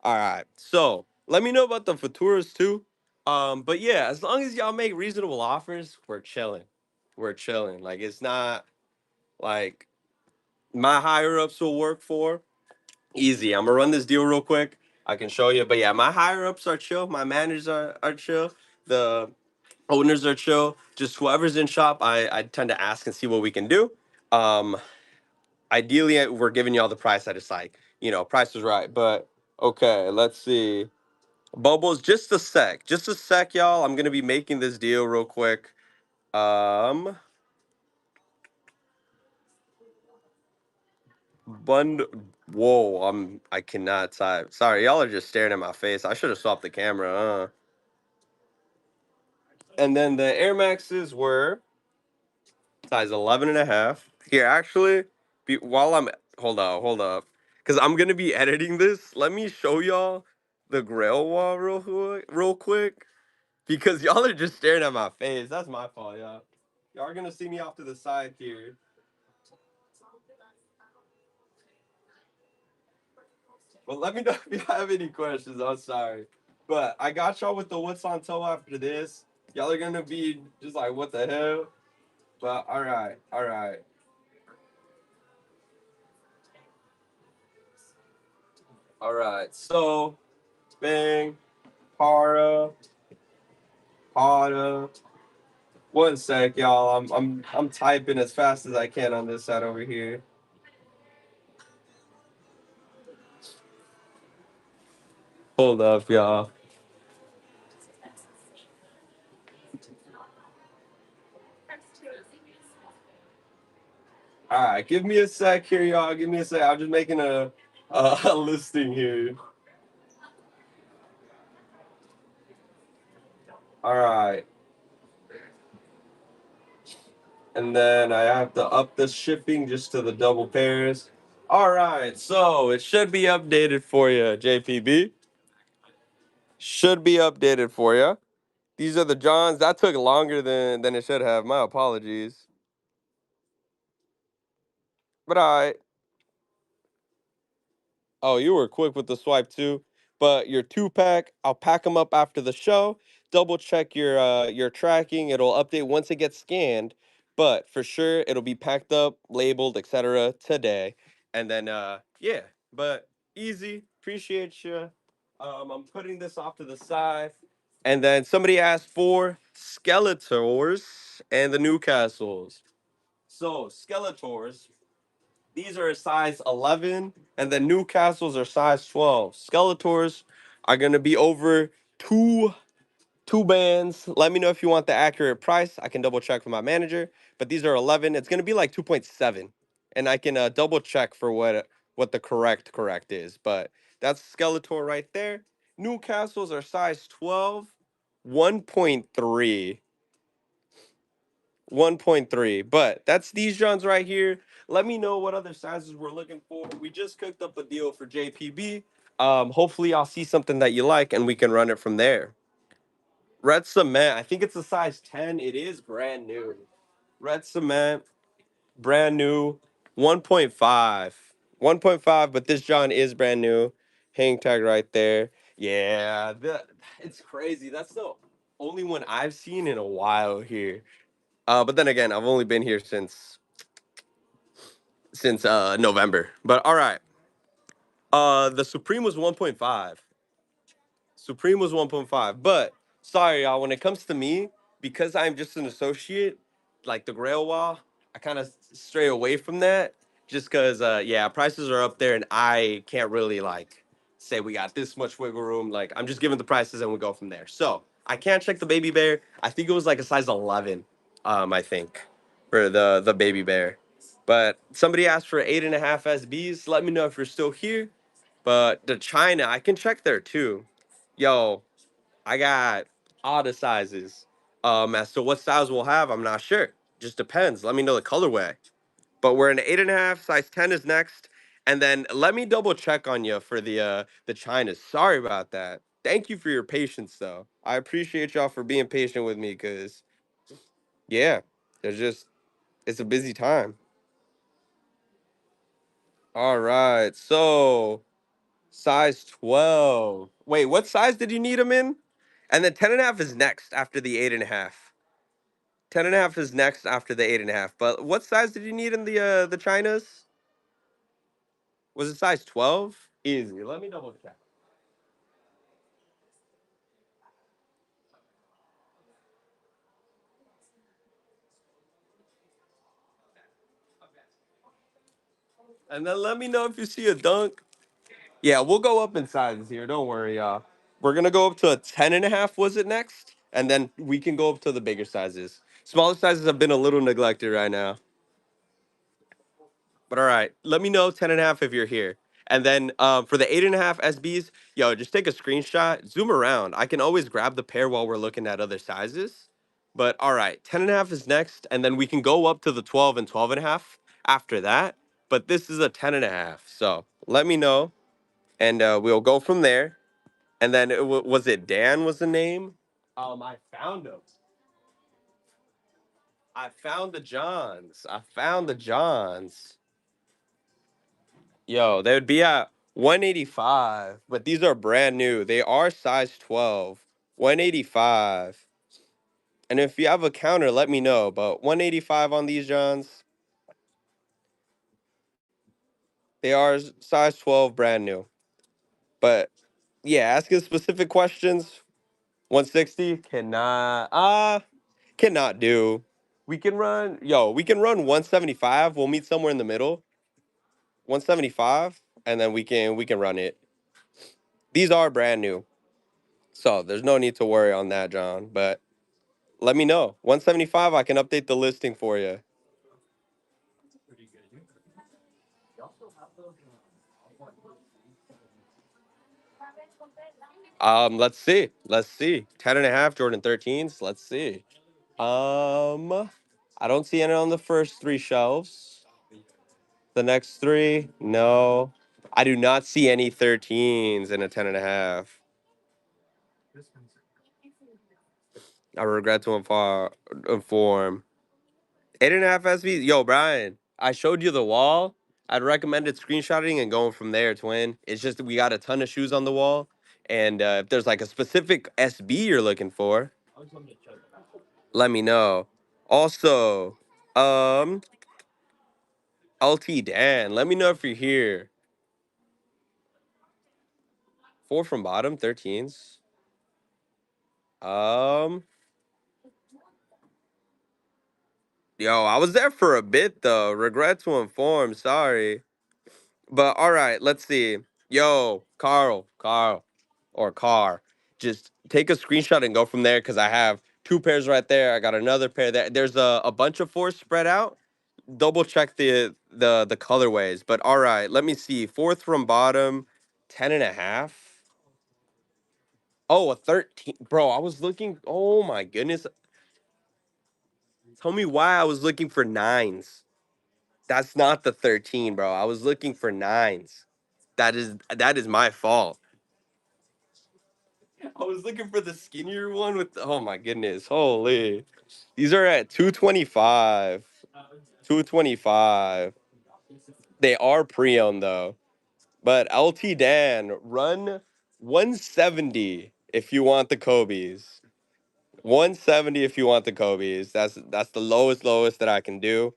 All right. So let me know about the Futuras too. But yeah, as long as y'all make reasonable offers, we're chilling. We're chilling. Like it's not like my higher ups will work for. Easy. I'm gonna run this deal real quick. I can show you. But yeah, my higher ups are chill. My managers are chill. The owners are chill. Just whoever's in shop, I tend to ask and see what we can do. Um, ideally, we're giving y'all the price that it's like, price is right. But okay, let's see. Bubbles, just a sec, y'all. I'm gonna be making this deal real quick. Um, Bund. Whoa, I cannot type. Sorry, y'all are just staring at my face. I should have swapped the camera. And then the Air Maxes were size 11 and a half. Here, actually, while I'm hold up, because I'm gonna be editing this. Let me show y'all the grail wall real quick, because y'all are just staring at my face. That's my fault, y'all. Y'all are gonna see me off to the side here. But let me know if you have any questions. I'm sorry, but I got y'all with the what's on toe after this. Y'all are gonna be just like, what the hell? But all right, all right. So, bang, para, para. One sec, y'all. I'm typing as fast as I can on this side over here. Hold up, y'all. All right, give me a sec here, y'all. Give me a sec. I'm just making a listing here. All right, and then I have to up the shipping just to the double pairs. All right, so it should be updated for you, JPB. Should be updated for you. These are the Johns. That took longer than it should have. My apologies. But all right. Oh, you were quick with the swipe too. But your 2 pack, I'll pack them up after the show. Double check your tracking. It'll update once it gets scanned. But for sure, it'll be packed up, labeled, etc. today. And then yeah, but easy. Appreciate you. I'm putting this off to the side. And then somebody asked for Skeletors and the Newcastles. So Skeletors, these are a size 11, and the Newcastles are size 12. Skeletors are gonna be over two bands. Let me know if you want the accurate price. I can double check for my manager. But these are 11. It's gonna be like 2.7, and I can double check for what the correct is. But that's Skeletor right there. Newcastles are size 12, 1.3. 1.3. But that's these Johns right here. Let me know what other sizes we're looking for. We just cooked up a deal for JPB. Hopefully I'll see something that you like and we can run it from there. Red cement. I think it's a size 10. It is brand new. Red cement, brand new, 1.5. 1.5, but this John is brand new. Hang tag right there. Yeah, it's crazy. That's the only one I've seen in a while here. But then again, I've only been here since November. But all right. The Supreme was 1.5. Supreme was 1.5. But sorry, y'all, when it comes to me, because I'm just an associate, like the Grail Wall, I kind of stray away from that just because, yeah, prices are up there and I can't really like say we got this much wiggle room. Like, I'm just giving the prices and we go from there. So I can't check the baby bear. I think it was like a size 11, I think, for the baby bear. But somebody asked for 8.5 SBs. Let me know if you're still here. But the China, I can check there too. Yo, I got all the sizes. As to what styles we'll have, I'm not sure. Just depends. Let me know the colorway. But we're an 8.5. Size 10 is next. And then let me double check on you for the Chinas. Sorry about that. Thank you for your patience though. I appreciate y'all for being patient with me because yeah, there's just it's a busy time. All right. So size 12. Wait, what size did you need them in? And then 10.5 is next after the 8.5. 10.5 is next after the 8.5. But what size did you need in the Chinas? Was it size 12? Easy. Let me double check. And then let me know if you see a dunk. Yeah, we'll go up in sizes here. Don't worry, y'all. We're gonna go up to a 10.5, was it next? And then we can go up to the bigger sizes. Smaller sizes have been a little neglected right now. But all right, let me know 10.5 if you're here. And then for the 8.5 SBs, yo, just take a screenshot, zoom around. I can always grab the pair while we're looking at other sizes. But all right, 10 and a half is next, and then we can go up to the 12 and 12 and a half after that. But this is a 10 and a half. So let me know, and we'll go from there. And then was it Dan was the name? I found him. I found the Johns. I found the Johns. Yo, they would be at 185, but these are brand new. They are size 12. 185. And if you have a counter, let me know. But 185 on these Johns. They are size 12, brand new. But yeah, asking specific questions, 160 cannot do. We can run 175. We'll meet somewhere in the middle. 175, and then we can run it. These are brand new. So there's no need to worry on that, John. But let me know. 175, I can update the listing for you. Let's see. Let's see. 10 and a half, Jordan 13s. Let's see. I don't see any on the first three shelves. The next three, no. I do not see any 13s in a 10 and a half. I regret to inform. 8.5 SB. Yo, Brian, I showed you the wall. I'd recommended screenshotting and going from there, twin. It's just that we got a ton of shoes on the wall. And if there's like a specific SB you're looking for, let me know. Also, um, LT Dan, let me know if you're here. Four from bottom, 13s. Um, yo, I was there for a bit though. Regret to inform. Sorry. But all right, let's see. Yo, Carl, or Car, just take a screenshot and go from there because I have two pairs right there. I got another pair there. There's a bunch of fours spread out. Double check the colorways. But all right, let me see. Fourth from bottom, 10 and a half. Oh, a 13. Bro, I was looking. Oh my goodness. Tell me why I was looking for nines. That's not the 13, bro. I was looking for nines. That is my fault. I was looking for the skinnier one with oh my goodness. Holy. These are at 225. 225. They are pre-owned though. But LT Dan, run 170 if you want the Kobe's. 170 if you want the Kobe's. That's the lowest that I can do.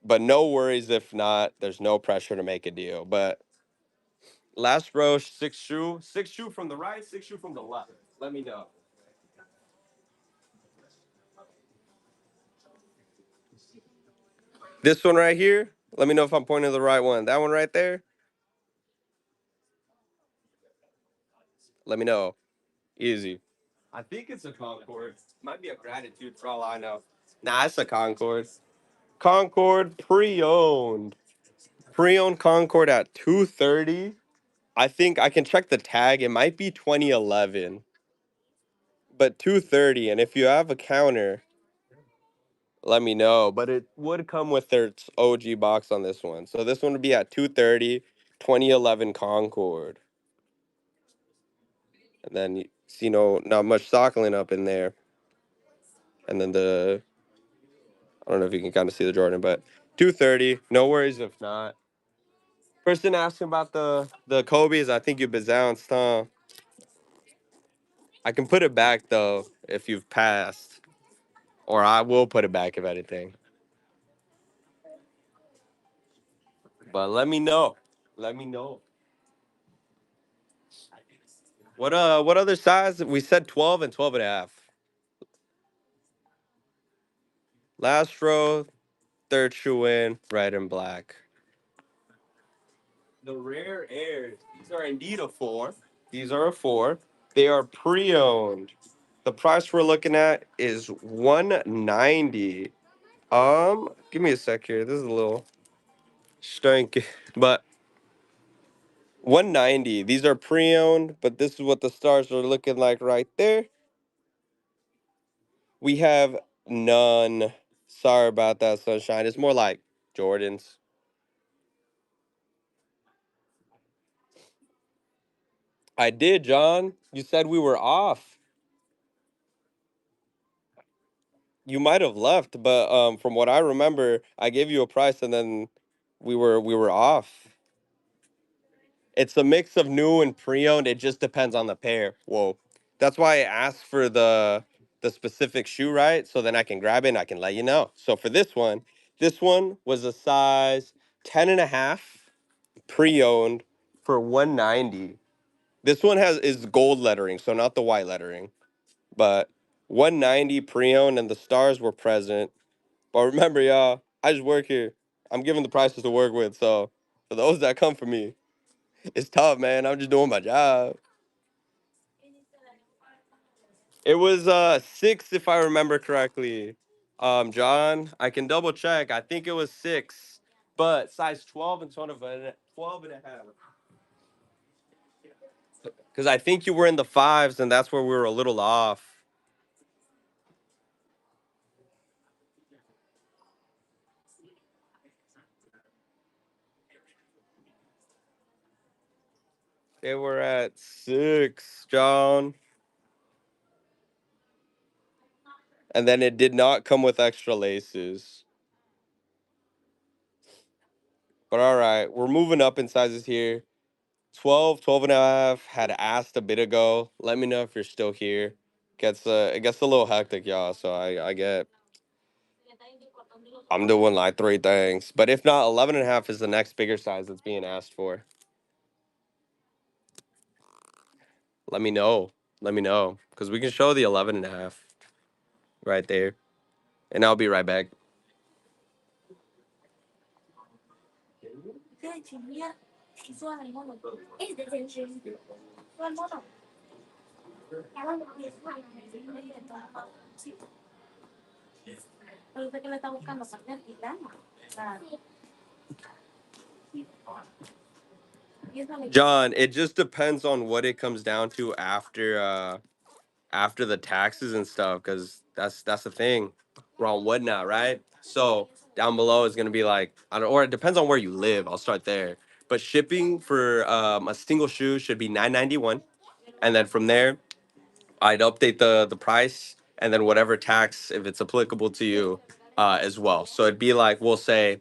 But no worries if not. There's no pressure to make a deal. But last row, six shoe from the right, six shoe from the left. Let me know. This one right here. Let me know if I'm pointing to the right one. That one right there. Let me know. Easy. I think it's a Concord. Might be a Gratitude for all I know. Nah, it's a Concord. Concord pre-owned. Pre-owned Concord at 230. I think I can check the tag. It might be 2011, but 230. And if you have a counter, let me know. But it would come with their OG box on this one. So this one would be at 230, 2011 Concord. And then you see not much sockling up in there. And then I don't know if you can kind of see the Jordan, but 230. No worries if not. Person asking about the Kobe's, I think you've been bounced, huh? I can put it back though if you've passed, or I will put it back if anything. But let me know. Let me know. What other size? We said 12 and 12 and a half. Last row, third shoe in, red and black. The rare airs. These are indeed a four. These are a four. They are pre-owned. The price we're looking at is 190. Give me a sec here. This is a little stanky, but 190. These are pre-owned, but this is what the stars are looking like right there. We have none. Sorry about that, Sunshine. It's more like Jordans. I did, John. You said we were off. You might have left, but from what I remember, I gave you a price and then we were off. It's a mix of new and pre-owned. It just depends on the pair. Whoa. That's why I asked for the specific shoe, right? So then I can grab it and I can let you know. So for this one was a size 10 and a half pre-owned for 190. This one is gold lettering, so not the white lettering. But 190 pre-owned and the stars were present. But remember, y'all, I just work here. I'm given the prices to work with. So for those that come for me, it's tough, man. I'm just doing my job. It was 6 if I remember correctly. John, I can double check. I think it was 6, but size 12 and 12 and a half. Because I think you were in the fives, and that's where we were a little off. They were at 6, John. And then it did not come with extra laces. But all right, we're moving up in sizes here. 12, 12 and a half. Had asked a bit ago. Let me know if you're still here. It gets a little hectic, y'all. So I'm doing like 3 things. But if not, 11 and a half is the next bigger size that's being asked for. Let me know. Let me know. Because we can show the 11 and a half right there. And I'll be right back. John, it just depends on what it comes down to after the taxes and stuff, because that's the thing. We're on Whatnot, right? So down below is gonna be like, I don't, or it depends on where you live. I'll start there. But shipping for a single shoe should be 991, and then from there, I'd update the price, and then whatever tax, if it's applicable to you, as well. So it'd be like, we'll say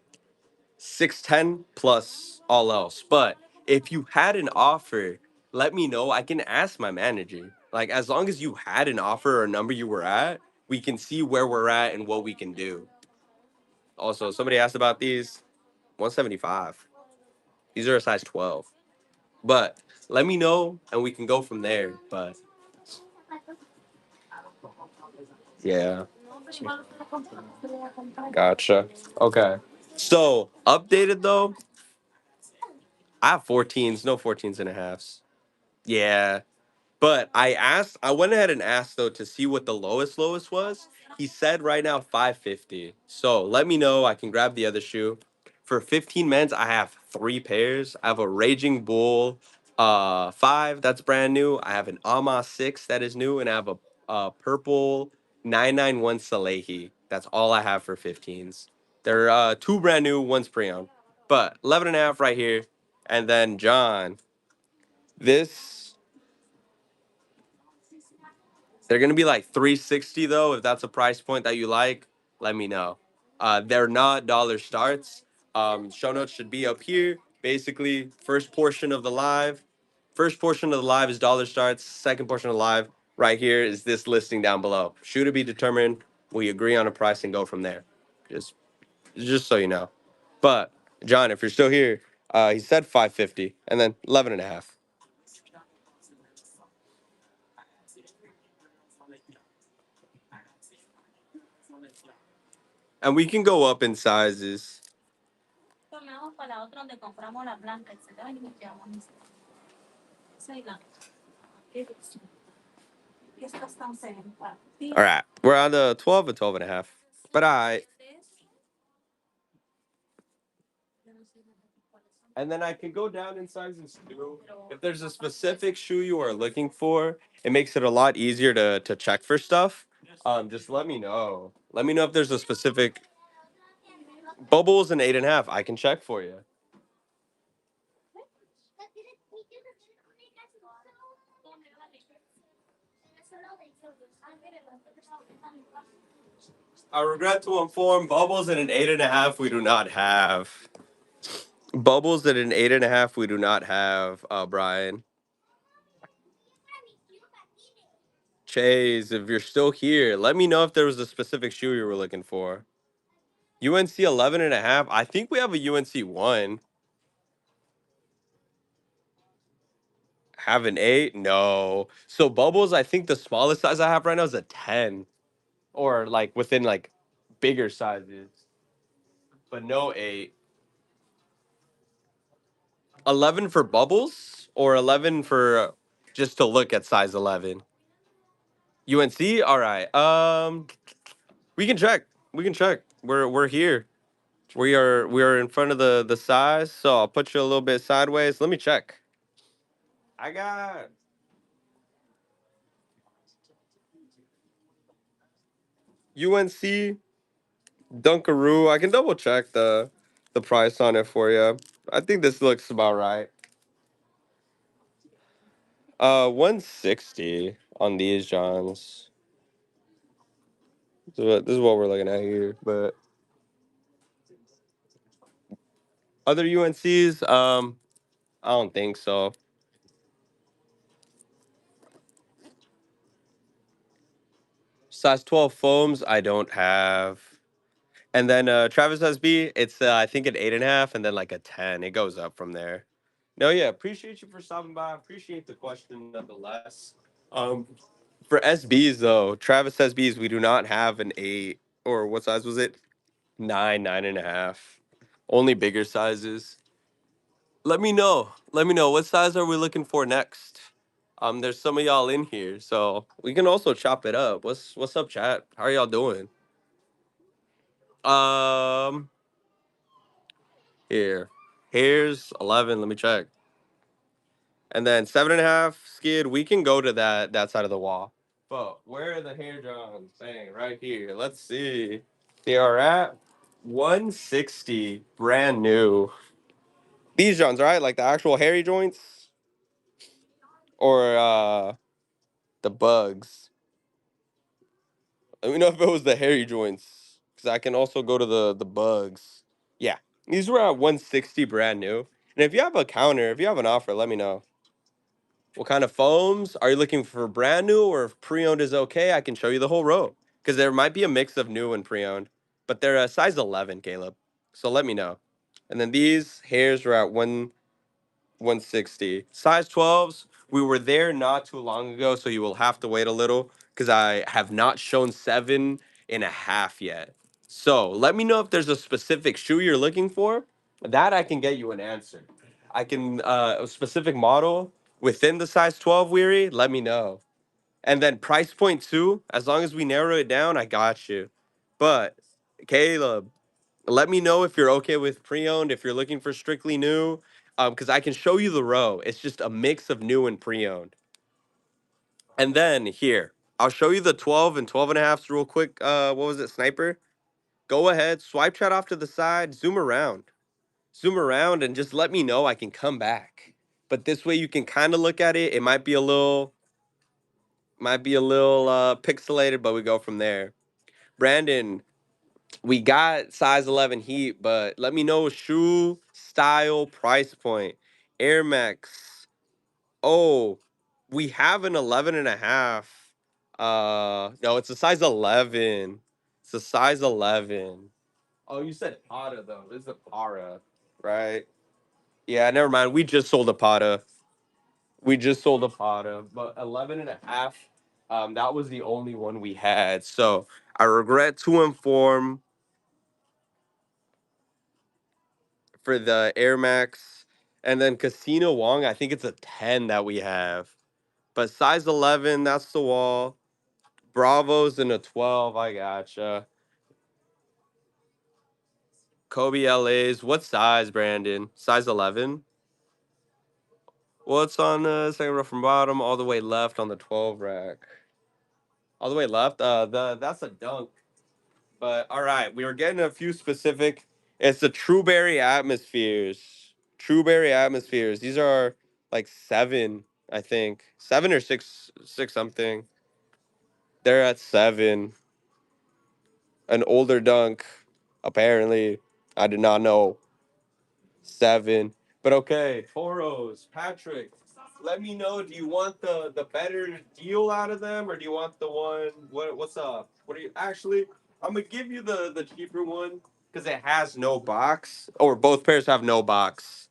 610 plus all else. But if you had an offer, let me know. I can ask my manager. Like, as long as you had an offer or a number you were at, we can see where we're at and what we can do. Also, somebody asked about these, 175. These are a size 12. But let me know and we can go from there. But yeah, gotcha. Okay. So updated though, I have 14s, no 14s and a halves. Yeah. But I went ahead and asked though to see what the lowest was. He said right now 550. So let me know. I can grab the other shoe. For 15 men's, I have 3 pairs. I have a Raging Bull 5 that's brand new. I have an Ama 6 that is new, and I have a purple 991 Salehi. That's all I have for 15s. They're 2 brand new, one's pre-owned. But 11 and a half right here. And then John, this they're gonna be like 360 though. If that's a price point that you like, let me know. They're not dollar starts. Show notes should be up here. Basically, first portion of the live is dollar starts. Second portion of the live right here is this listing down below. Shoe to be determined. We agree on a price and go from there. Just just so you know. But John, if you're still here, he said 550 and then 11 and a half. And we can go up in sizes. All right. We're on the 12 and 12 and a half. But I. And then I can go down in sizes too. If there's a specific shoe you are looking for, it makes it a lot easier to check for stuff. Just let me know. Let me know if there's a specific bubbles and 8.5. I can check for you. I regret to inform bubbles at an 8.5. We do not have bubbles at an 8.5. We do not have. Brian Chase, if you're still here, let me know if there was a specific shoe you were looking for. UNC 11.5. I think we have a UNC 1. Have an 8? No. So bubbles, I think the smallest size I have right now is a 10. Or like within like bigger sizes. But no 8. 11 for bubbles or 11 for just to look at size 11? UNC? All right. We can check. We can check. We're here. We are in front of the size, so I'll put you a little bit sideways. Let me check. I got UNC Dunkaroo. I can double check the price on it for you. I think this looks about right. 160 on these Johns. This is what we're looking at here. But other UNCs, I don't think so. Size 12 foams, I don't have. And then Travis SB, it's I think an 8.5, and then like a 10. It goes up from there. No, yeah, appreciate you for stopping by. Appreciate the question nonetheless. Um, for SBs though, Travis SBs, we do not have an 8, or what size was it? 9, 9.5. Only bigger sizes. Let me know. Let me know what size are we looking for next. There's some of y'all in here, so we can also chop it up. What's up, chat? How are y'all doing? Um, Here, here's 11. Let me check. And then 7.5 skid. We can go to that side of the wall. But where are the hair Johns? Saying right here. Let's see. They are at 160, brand new. These Johns, right? Like the actual hairy joints, or the bugs. Let me know if it was the hairy joints, because I can also go to the bugs. Yeah, these were at 160, brand new. And if you have a counter, if you have an offer, let me know. What kind of foams? Are you looking for brand new, or if pre-owned is okay, I can show you the whole row. Because there might be a mix of new and pre-owned. But they're a size 11, Caleb. So let me know. And then these hairs are at 160. Size 12s, we were there not too long ago, so you will have to wait a little because I have not shown 7.5 yet. So let me know if there's a specific shoe you're looking for. That I can get you an answer. I can a specific model within the size 12 weary, let me know. And then price point too, as long as we narrow it down, I got you. But Caleb, let me know if you're okay with pre-owned, if you're looking for strictly new, because I can show you the row. It's just a mix of new and pre-owned. And then here, I'll show you the 12 and 12.5s real quick. What was it, Sniper? Go ahead, swipe chat off to the side, zoom around, and just let me know. I can come back. But this way you can kind of look at it. It might be a little pixelated, but we go from there. Brandon, we got size 11 heat, but let me know shoe style price point. Air Max. Oh, we have an 11.5. No, it's a size 11. It's a size 11. Oh, you said Pata though. This is a Para, right? Yeah, never mind. We just sold a Pata. We just sold a Pata, but 11.5. That was the only one we had. So I regret to inform for the Air Max. And then Casino Wong, I think it's a 10 that we have. But size 11, that's the wall. Bravo's in a 12, I gotcha. Kobe LA's, what size, Brandon? Size 11? What's on the second row from bottom, all the way left on the 12 rack? All the way left. That's a dunk. But all right, we were getting a few specific. It's the Trueberry Atmospheres. Trueberry Atmospheres. These are like seven, I think. Seven or six something. They're at seven. An older dunk, apparently. I did not know. Seven. But okay, Toros, Patrick. Let me know. Do you want the better deal out of them, or do you want the one? What's up? What are you actually? I'm gonna give you the cheaper one because it has no box, or both pairs have no box.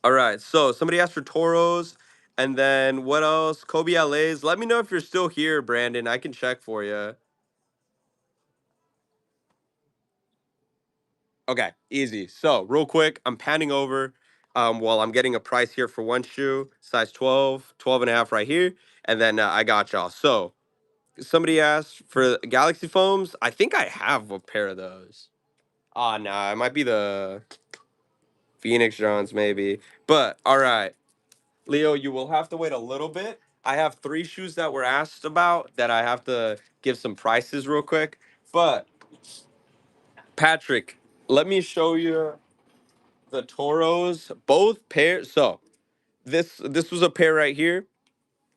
All right. So somebody asked for Toros, and then what else? Kobe LA's. Let me know if you're still here, Brandon. I can check for you. Okay, easy. So, real quick, I'm panning over while I'm getting a price here for one shoe, size 12, 12 and a half right here. And then I got y'all. So, somebody asked for Galaxy foams. I think I have a pair of those. Ah, nah, it might be the Phoenix Johns, maybe. But, all right, Leo, you will have to wait a little bit. I have three shoes that were asked about that I have to give some prices real quick. But, Patrick, let me show you the Toros, both pairs. So this was a pair right here,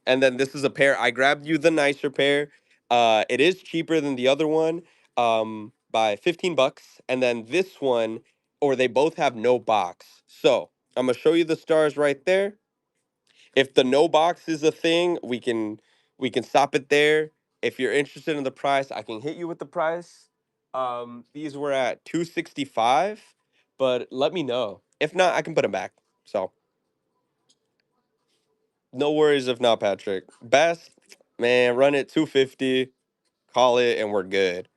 and then this is a pair. I grabbed you the nicer pair. It is cheaper than the other one, by 15 bucks. And then this one, or they both have no box. So I'm gonna show you the stars right there. If the no box is a thing, we can stop it there. If you're interested in the price, I can hit you with the price. These were at 265, but let me know. If not, I can put them back. So no worries if not, Patrick. Best, man, run it 250, call it, and we're good.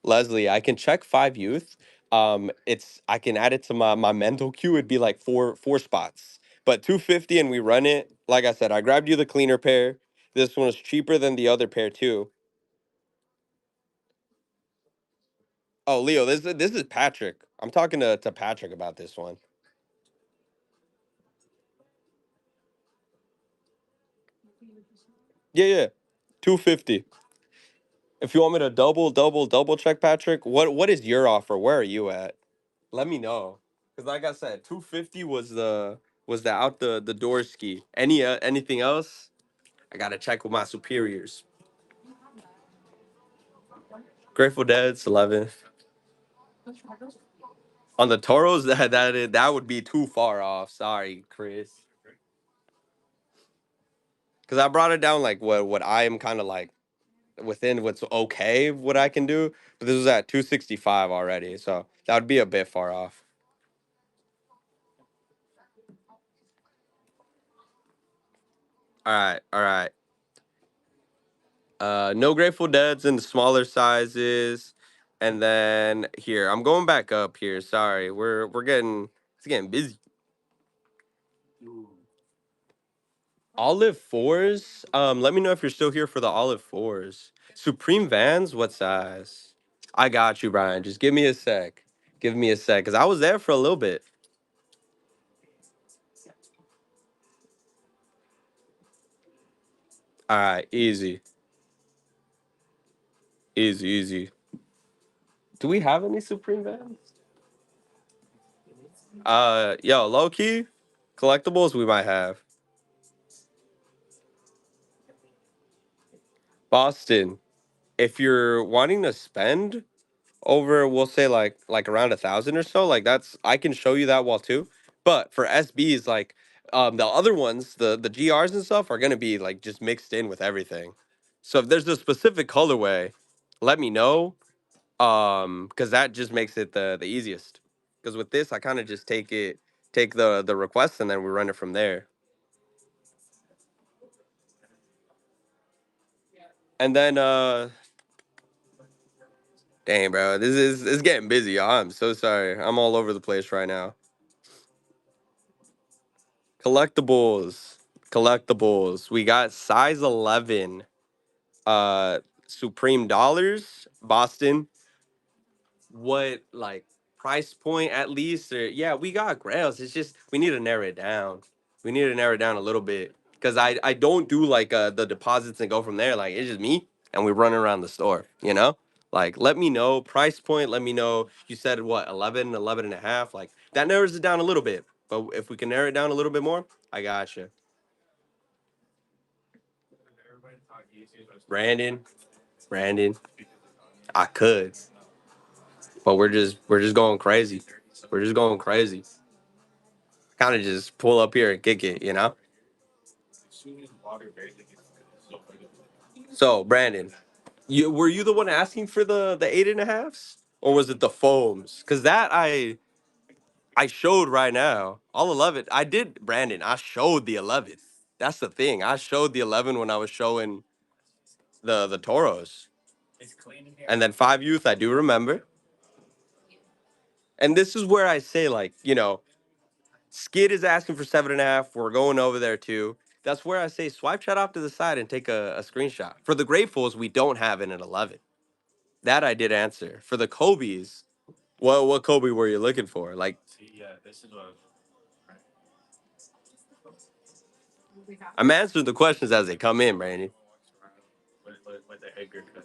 Leslie, I can check five youth. It's I can add it to my mental queue. It'd be like four spots, but 250 and we run it. Like I said, I grabbed you the cleaner pair. This one is cheaper than the other pair too. Oh, Leo, this is Patrick. I'm talking to Patrick about this one. Yeah, yeah, 250. If you want me to double check, Patrick, what is your offer? Where are you at? Let me know. Cause like I said, 250 was the out the door ski. Anything else? I gotta check with my superiors. Grateful Dead's 11th. On the Toros, that would be too far off. Sorry, Chris. Cause I brought it down like what I am kind of like within what's okay, what I can do. But this was at 265 already, so that would be a bit far off. All right, all right. No Grateful Dead's in the smaller sizes, and then here I'm going back up here. Sorry, we're getting it's getting busy. Olive fours. Let me know if you're still here for the olive fours. Supreme Vans. What size? I got you, Brian. Just give me a sec. Give me a sec, cause I was there for a little bit. All right, easy, easy, easy. Do we have any Supreme Vans? Yo, low key collectibles we might have. Boston. If you're wanting to spend over, we'll say like around 1,000 or so, like that's I can show you that wall too. But for SBs, like the other ones, the GRs and stuff are gonna be like just mixed in with everything. So if there's a specific colorway, let me know. Because that just makes it the easiest. Because with this, I kind of just take the request and then we run it from there. And then dang bro, this is getting busy. I'm so sorry. I'm all over the place right now. Collectibles. Collectibles. We got size 11. Supreme Dollars, Boston. What like price point at least? Or yeah, we got grails. It's just we need to narrow it down. We need to narrow it down a little bit. because I don't do like the deposits and go from there. Like it's just me and we run around the store, you know? Like let me know price point, let me know. You said what, 11, 11 and a half? Like that narrows it down a little bit. But if we can narrow it down a little bit more, I got you. Brandon, Brandon, I could, but we're just going crazy. We're just going crazy. Kind of just pull up here and kick it, you know? So, Brandon, you the one asking for the eight and a halves, or was it the foams? Because that I showed right now all 11. I did, Brandon. I showed the 11. That's the thing. I showed the 11 when I was showing the Toros, and then five youth. I do remember, and this is where I say like Skid is asking for seven and a half. We're going over there too. That's where I say swipe chat off to the side and take a screenshot. For the gratefuls, we don't have it in 11. That I did answer. For the Kobe's, what Kobe were you looking for? Like I'm answering the questions as they come in, Brandon.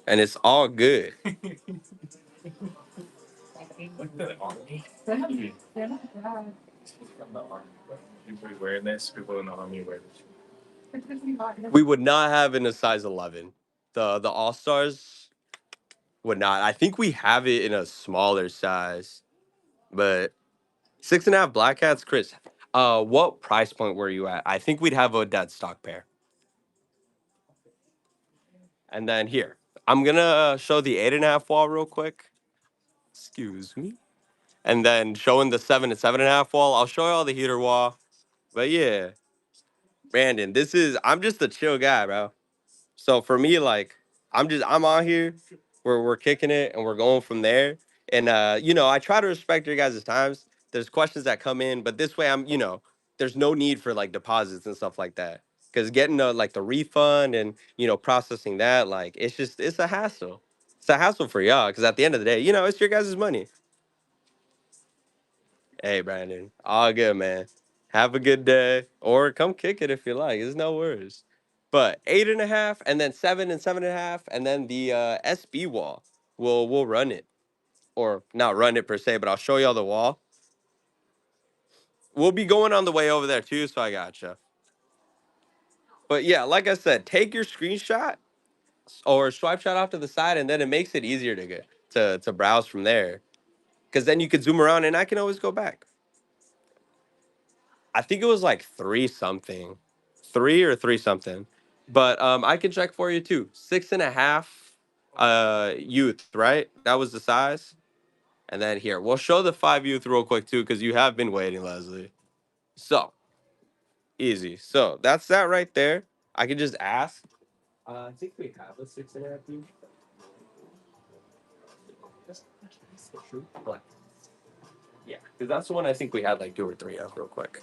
And it's all good. We would not have in a size 11. The All Stars would not. I think we have it in a smaller size, but six and a half Black Hats, Chris. What price point were you at? I think we'd have a dead stock pair. And then here, I'm gonna show the eight and a half wall real quick. Excuse me. And then showing the seven and seven and a half wall. I'll show you all the heater wall. But yeah, Brandon, I'm just a chill guy, bro. So for me, like, I'm on here, we're kicking it and we're going from there. And I try to respect your guys' times. There's questions that come in, but this way there's no need for like deposits and stuff like that. Because getting like the refund and processing that, like it's a hassle. It's a hassle for y'all because at the end of the day, it's your guys' money. Hey Brandon, all good, man. Have a good day. Or come kick it if you like. It's no worries. But eight and a half, and then seven and seven and a half, and then the SB wall. We'll run it. Or not run it per se, but I'll show y'all the wall. We'll be going on the way over there too, so I gotcha. But yeah, like I said, take your screenshot or swipe shot off to the side, and then it makes it easier to get to browse from there. Because then you could zoom around and I can always go back. I think it was like three something, three or three something. But I can check for you too. Six and a half youth, right? That was the size. And then here, we'll show the five youth real quick too, because you have been waiting, Leslie. So easy. So that's that right there. I can just ask. I think we have a six and a half youth. But, yeah, because that's the one I think we had like two or three of real quick.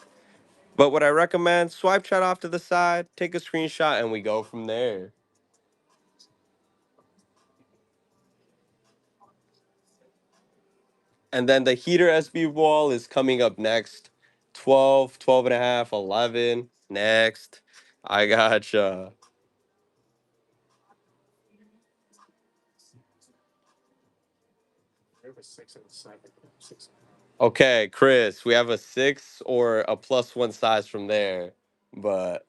But what I recommend, swipe chat off to the side, take a screenshot, and we go from there. And then the heater SB wall is coming up next. 12, 12 and a half, 11. Next. I gotcha. Okay, Chris, we have a six or a plus one size from there. But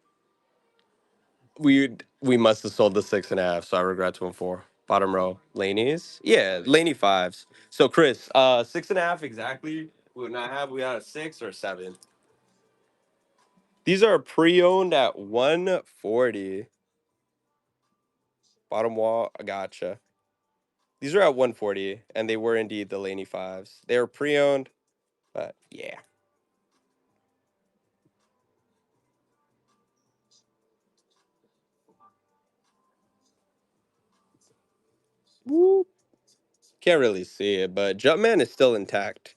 we must have sold the six and a half, so I regret to inform. Bottom row. Laney's? Yeah, Laney fives. So Chris, six and a half exactly. We would not have we had a six or a seven. These are pre-owned at 140. Bottom wall, I gotcha. These are at 140, and they were indeed the Laney fives. They were pre-owned, but yeah. Whoop. Can't really see it, but Jumpman is still intact.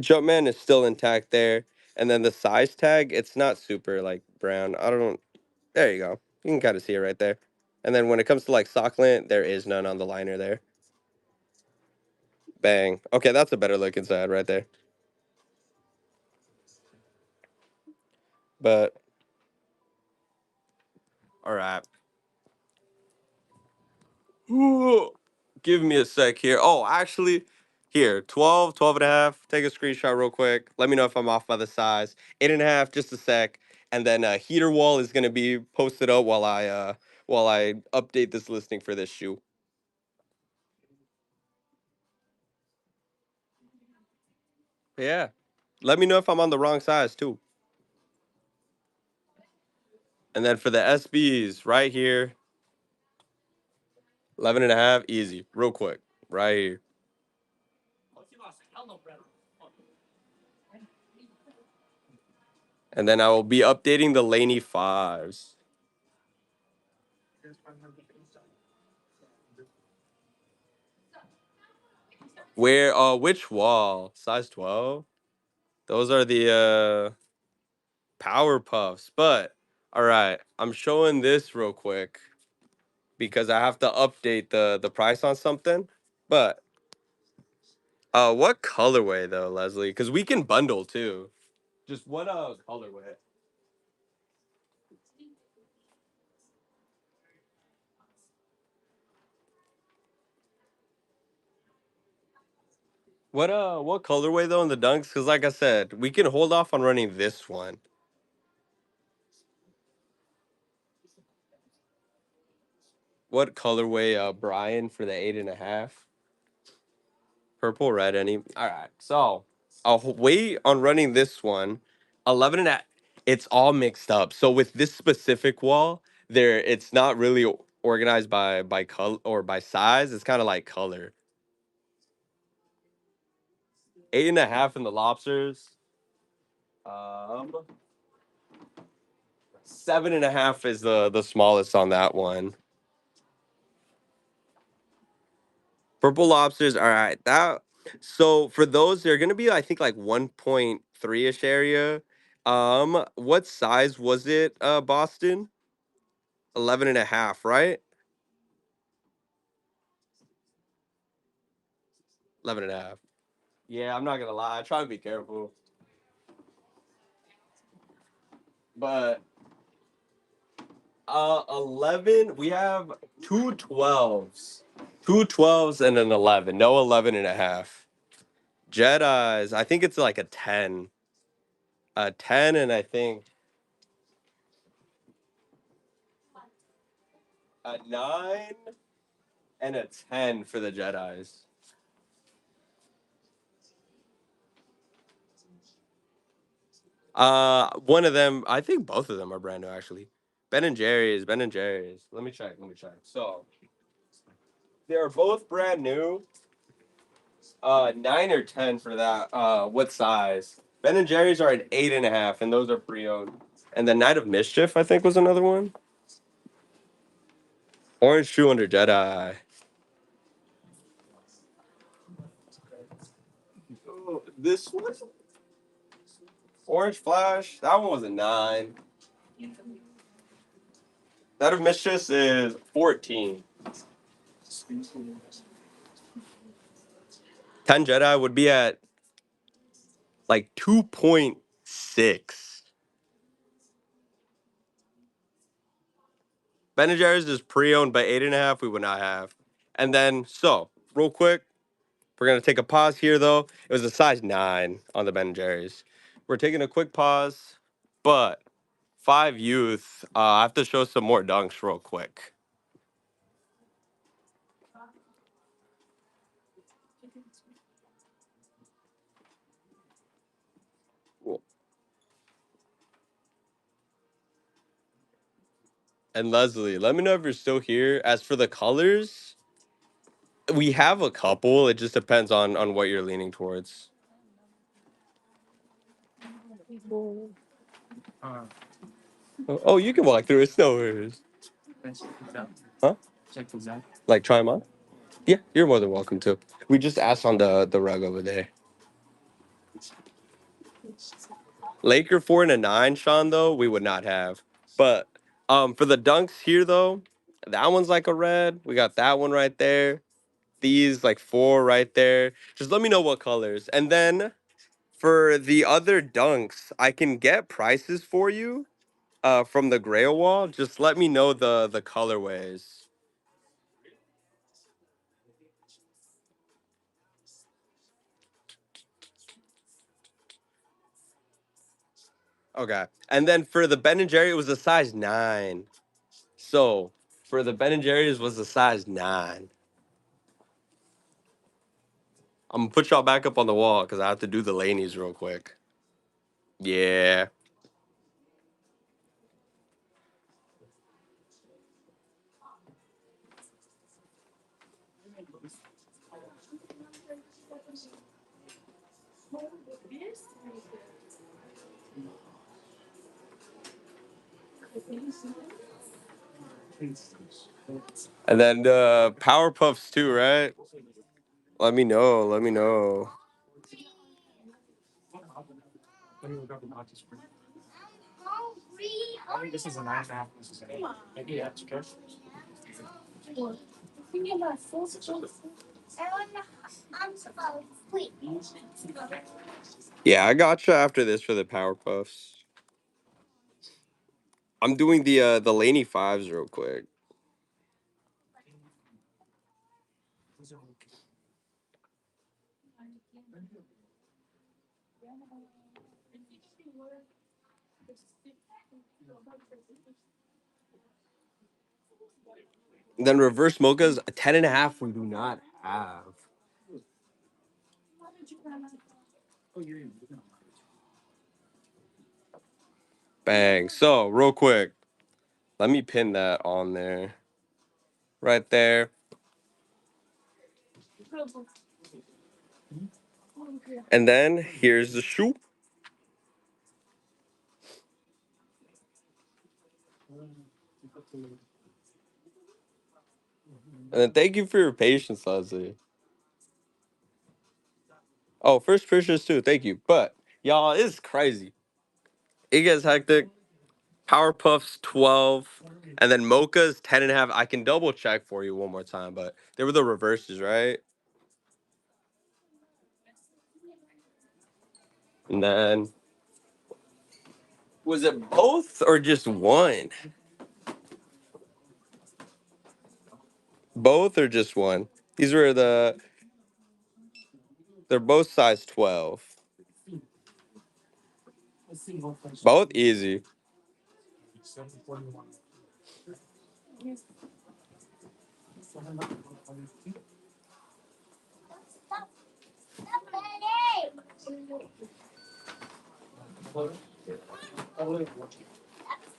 Jumpman is still intact there. And then the size tag, it's not super like brown. I don't. There you go. You can kind of see it right there. And then when it comes to like sock lint, there is none on the liner there. Bang. Okay, that's a better look inside right there. But right. Ooh, give me a sec here. Oh, actually, here, 12, 12 and a half. Take a screenshot real quick. Let me know if I'm off by the size. 8.5, just a sec. And then heater wall is gonna be posted up while I update this listing for this shoe. Yeah. Let me know if I'm on the wrong size too. And then for the SBs, right here, 11 and a half, easy, real quick, right here. And then I will be updating the Laney fives. Where which wall? Size 12? Those are the power puffs. But all right, I'm showing this real quick because I have to update the price on something. But what colorway though, Leslie? Because we can bundle too. Just what colorway? What colorway though in the dunks? Because like I said, we can hold off on running this one. What colorway, Brian, for the 8.5? Purple, red, any? All right. So I'll wait on running this one. 11 and a, it's all mixed up. So with this specific wall, there it's not really organized by color or by size. It's kind of like color. 8.5 in the lobsters. 7.5 is the smallest on that one. Purple lobsters. All right. That so for those, they're gonna be I think like 1.3 ish area. What size was it, Boston? 11 and a half, right? 11 and a half. Yeah, I'm not gonna lie. I try to be careful. But 11, we have two 12s and an 11. No 11 and a half. Jedi's, I think it's like a 10. A 10 and I think a 9 and a 10 for the Jedi's. One of them, I think both of them are brand new actually. Ben and Jerry's, Ben and Jerry's. Let me check, let me check. So, they are both brand new. 9 or 10 for that. What size? Ben and Jerry's are an 8.5, and those are pre-owned. And the Night of Mischief, I think, was another one. Orange Shoe Under Jedi. Oh, this one, Orange Flash. That one was a 9. Night of Mischief is 14. 10 Jedi would be at like 2.6. Ben and Jerry's is pre-owned, but 8.5 we would not have. And then, so real quick, we're gonna take a pause here though. It was a size 9 on the Ben and Jerry's. We're taking a quick pause, but 5 youth. I have to show some more dunks real quick. Cool. And Leslie, let me know if you're still here. As for the colors, we have a couple. It just depends on what you're leaning towards. Oh, you can walk through. It's no worries. Huh? Like try them on? Yeah, you're more than welcome to. We just asked on the rug over there. Laker 4 and a 9, Sean, though, we would not have. But for the dunks here though, that one's like a red. We got that one right there. These like 4 right there. Just let me know what colors. And then for the other dunks, I can get prices for you. from the Grail wall, just let me know the colorways. Okay. And then for the Ben and Jerry, it was a size 9. So for the Ben and Jerry's was a size 9. I'm gonna put y'all back up on the wall because I have to do the Laneys real quick. Yeah. And then Power Puffs too, right? Let me know. Let me know. Yeah, I got you after this for the Power Puffs. I'm doing the Laney fives real quick. Then reverse mochas, a 10.5 we do not have. Bang. So real quick, let me pin that on there. Right there. And then here's the shoe. And then thank you for your patience, Leslie. Oh, first pictures too. Thank you. But y'all, it's crazy. It gets hectic. Power Puffs 12, and then Mocha's 10.5. I can double check for you one more time, but they were the reverses, right? And then was it both or just one? Both or just one? These were they're both size 12. Both easy.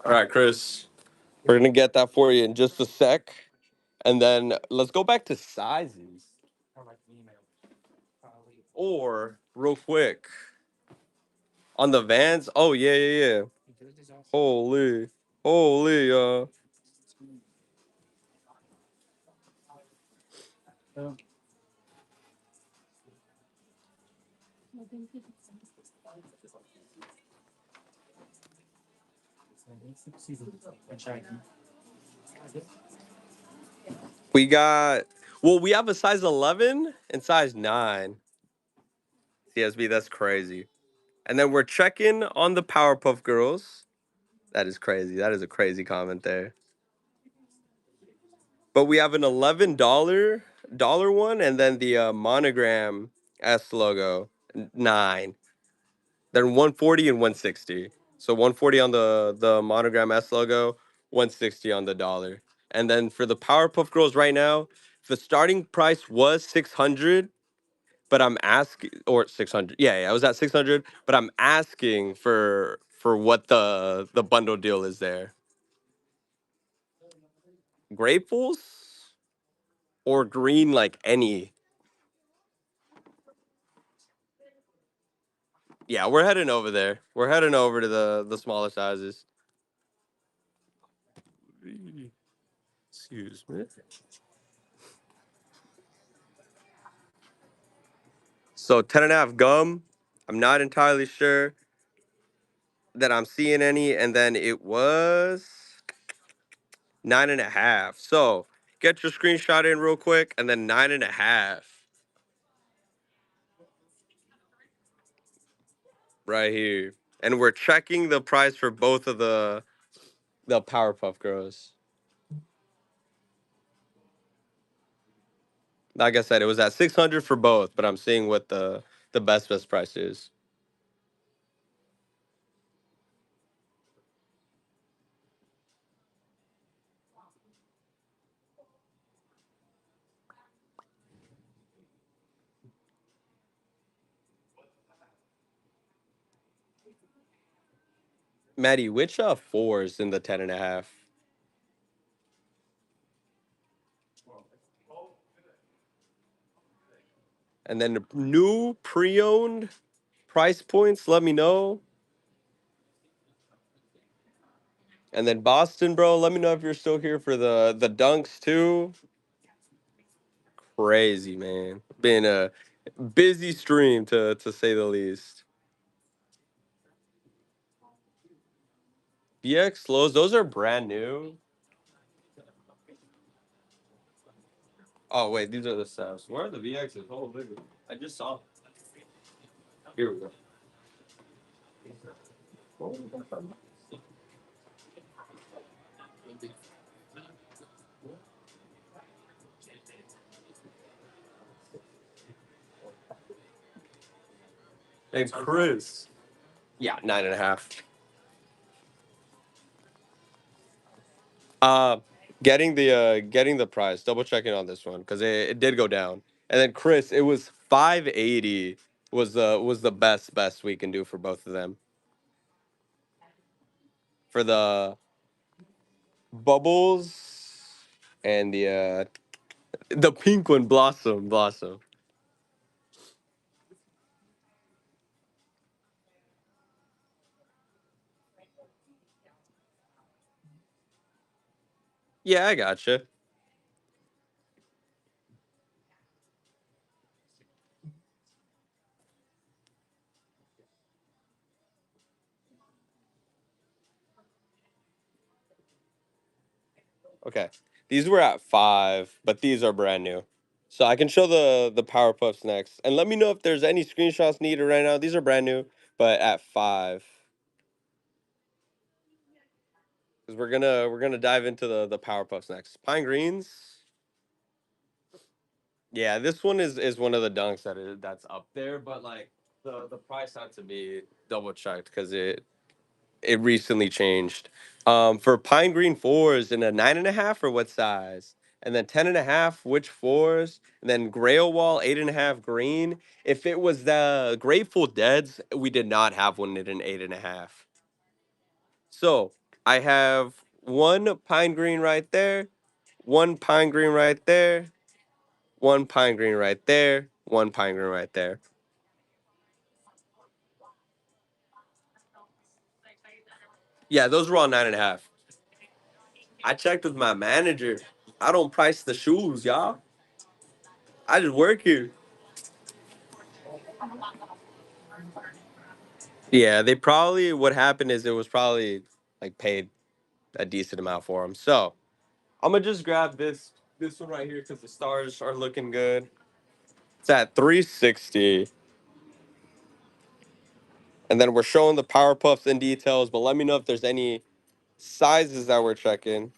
All right, Chris. We're gonna get that for you in just a sec. And then let's go back to sizes. Or real quick. On the Vans. Oh yeah, yeah, yeah. Holy. Holy we got we have a size 11 and size 9. CSB, that's crazy. And then we're checking on the Powerpuff Girls. That is crazy. That is a crazy comment there. But we have an $11 one and then the monogram S logo 9. Then 140 and 160. So 140 on the monogram S logo, 160 on the dollar. And then for the Powerpuff Girls right now, the starting price was 600, but I'm asking, or 600. Yeah, I was at 600, but I'm asking for what the bundle deal is there. Grapefuls or green, like any. Yeah, we're heading over there. We're heading over to the smaller sizes. Excuse me. So 10.5 gum. I'm not entirely sure that I'm seeing any, and then it was 9.5. So get your screenshot in real quick, and then 9.5 right here. And we're checking the price for both of the the Powerpuff Girls. Like I said, it was at 600 for both, but I'm seeing what the best price is. Maddie, which fours in the 10.5? And then new pre-owned price points, let me know. And then Boston, bro, let me know if you're still here for the dunks too. Crazy, man. Been a busy stream to say the least. VX lows, those are brand new. Oh wait, these are the Savs. Where are the VXs? Oh, baby. I just saw. Here we go. And Chris. Yeah, 9.5. Uh, getting the price. Double checking on this one because it did go down. And then Chris, it was 580 was the best we can do for both of them. For the bubbles and the pink one, Blossom. Yeah, I gotcha. Okay. These were at 5, but these are brand new. So I can show the Power Puffs next. And let me know if there's any screenshots needed right now. These are brand new, but at 5. Because we're gonna dive into the Power Puffs next. Pine Greens. Yeah, this one is one of the dunks that's up there, but like the price had to be double checked because it recently changed. For Pine Green fours in a 9.5 or what size? And then 10.5, which fours? And then Grail Wall 8.5 green. If it was the Grateful Dead's, we did not have one in an 8.5. So I have one Pine Green right there, one Pine Green right there, one Pine Green right there, one Pine Green right there. Yeah, those were all 9.5. I checked with my manager. I don't price the shoes, y'all. I just work here. Yeah, they probably what happened is it was probably like paid a decent amount for them. So I'm gonna just grab this one right here because the stars are looking good. It's at 360, and then we're showing the Power Puffs in details. But let me know if there's any sizes that we're checking.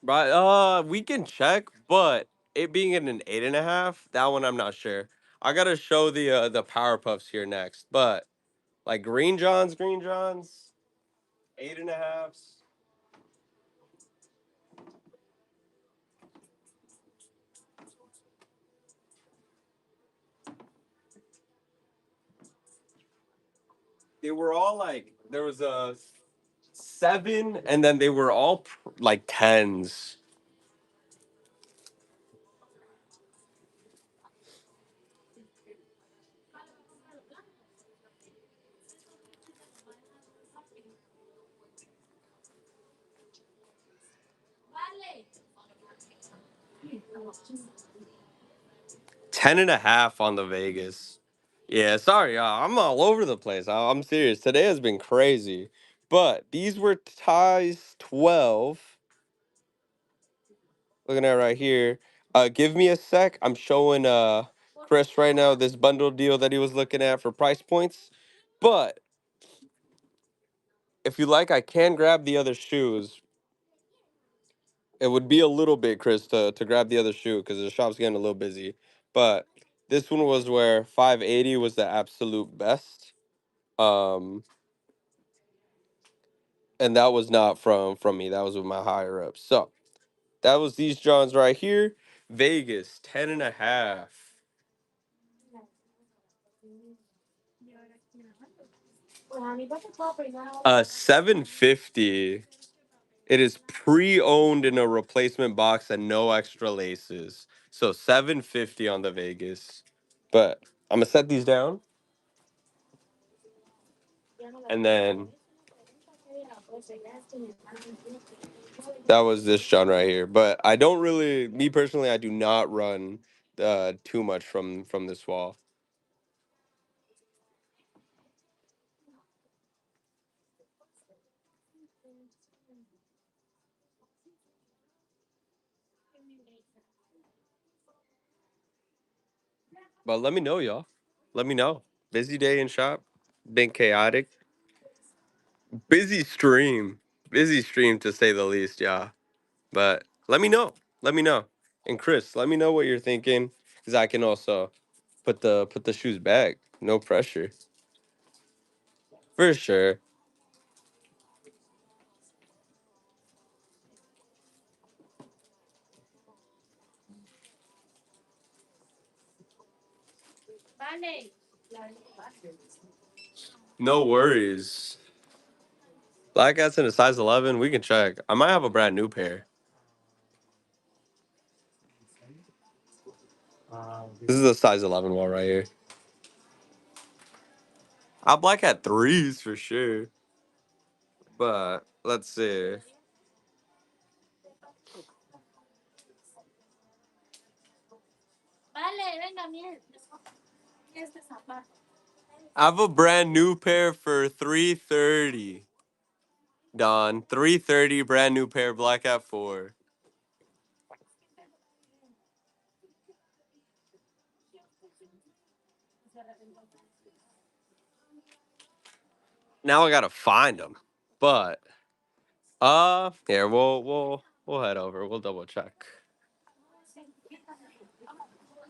Right? We can check, but it being in an 8.5, that one I'm not sure. I gotta show the Power Puffs here next, but like Green Johns, 8.5s. They were all like there was a 7, and then they were all like 10s. 10.5 on the Vegas. Yeah, sorry, I'm all over the place. I'm serious. Today has been crazy. But these were ties 12. Looking at right here. Give me a sec. I'm showing Chris right now this bundle deal that he was looking at for price points. But if you like, I can grab the other shoes. It would be a little bit, Chris, to grab the other shoe because the shop's getting a little busy. But this one was where 580 was the absolute best. Um, and that was not from me. That was with my higher ups. So that was these Johns right here. Vegas 10.5. 750. It is pre-owned in a replacement box and no extra laces. So 750 on the Vegas. But I'm gonna set these down and then that was this John right here. But I don't really, me personally, I do not run too much from this wall. But let me know, y'all. Let me know. Busy day in shop. Been chaotic. Busy stream. Busy stream to say the least, yeah. But let me know. Let me know. And Chris, let me know what you're thinking. Because I can also put the shoes back. No pressure. For sure. No worries. Black cat's in a size 11. We can check. I might have a brand new pair. This is a size 11 wall right here. I'll black at threes for sure. But let's see. I have a brand new pair for 330. Don. 330 brand new pair black at 4. Now I gotta find them. But here we'll head over. We'll double check.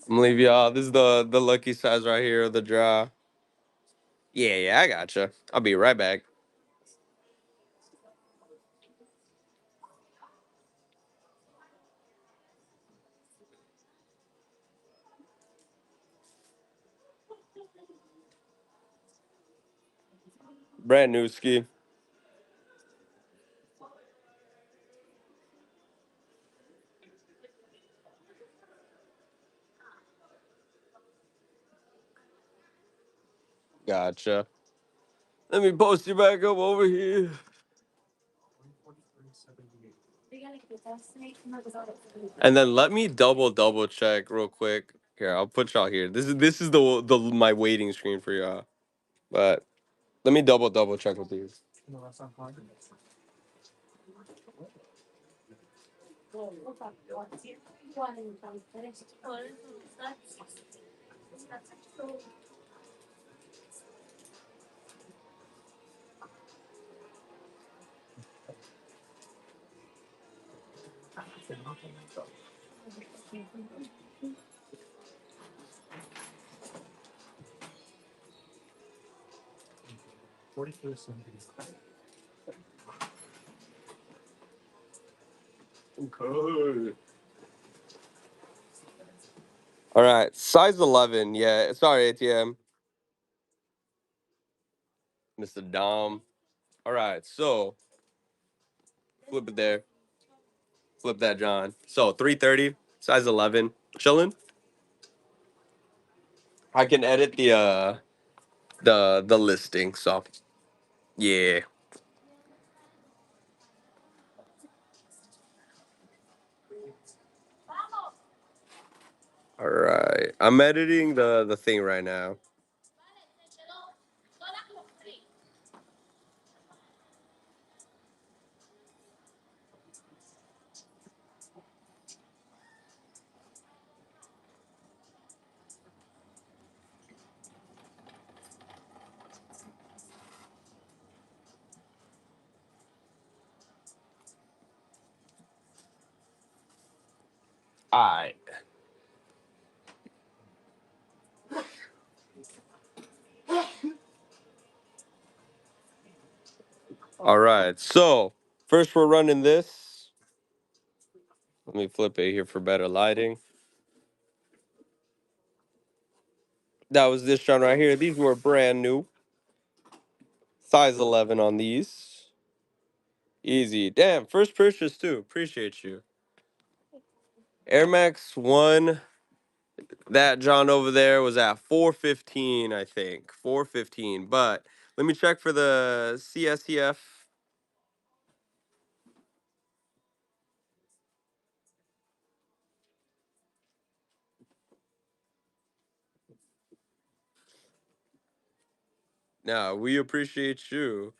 I'm gonna leave y'all. This is the lucky size right here of the draw. Yeah, I gotcha. I'll be right back. Brand new ski. Gotcha. Let me post you back up over here. And then let me double check real quick. Here, I'll put y'all here. This is the my waiting screen for y'all. But let me double check with these. Okay. All right, size 11. Yeah, sorry, ATM, Mr. Dom. All right, so flip it there. Flip that, John. So 330, size 11, chilling. I can edit the listing. So yeah. All right, I'm editing the thing right now. Alright. Alright. So first we're running this. Let me flip it here for better lighting. That was this one right here. These were brand new. Size 11 on these. Easy. Damn, first purchase too. Appreciate you. Air Max 1. That John over there was at 415, I think. 415. But let me check for the CSEF. No, we appreciate you.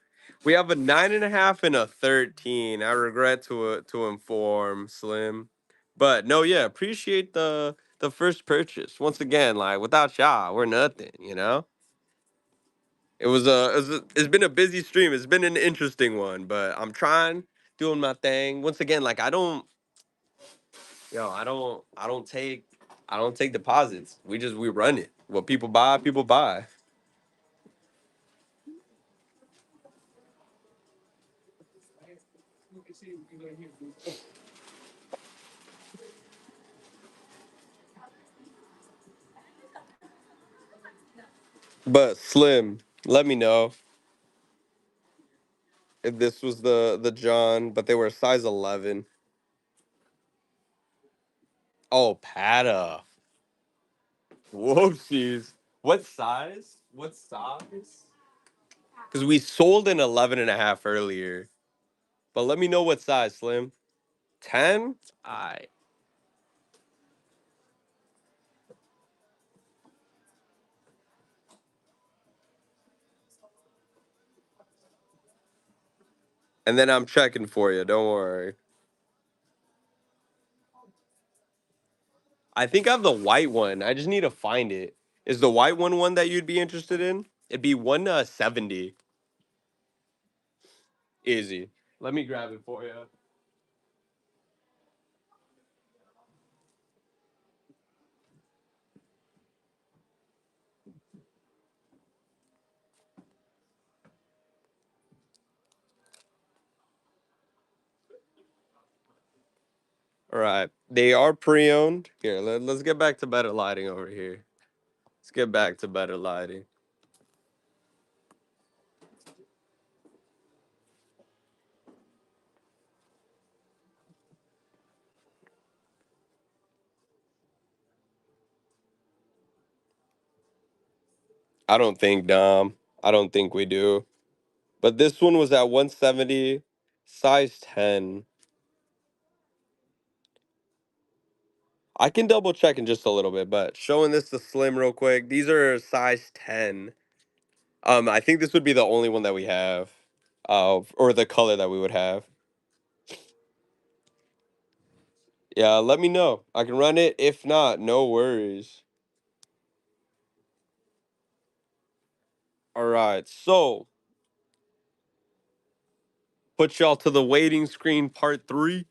We have a 9.5 and a 13. I regret to inform Slim. But no, yeah, appreciate the first purchase. Once again, like without y'all, we're nothing, you know? It's been a busy stream. It's been an interesting one, but I'm trying, doing my thing. Once again, like I don't take deposits. We run it. What people buy, people buy. But Slim, let me know if this was the John, but they were size 11. Oh, Panda. Whoopsies. What size? What size? Because we sold an 11.5 earlier. But let me know what size, Slim. 10? I. And then I'm checking for you. Don't worry. I think I have the white one. I just need to find it. Is the white one that you'd be interested in? It'd be 170. Easy. Let me grab it for you. All right. They are pre-owned. Here, let's get back to better lighting over here. Let's get back to better lighting. I don't think, Dom. I don't think we do. But this one was at 170, size 10. I can double check in just a little bit, but showing this to Slim real quick. These are size 10. I think this would be the only one that we have. Or the color that we would have. Yeah, let me know. I can run it. If not, no worries. All right. So, put y'all to the waiting screen part 3.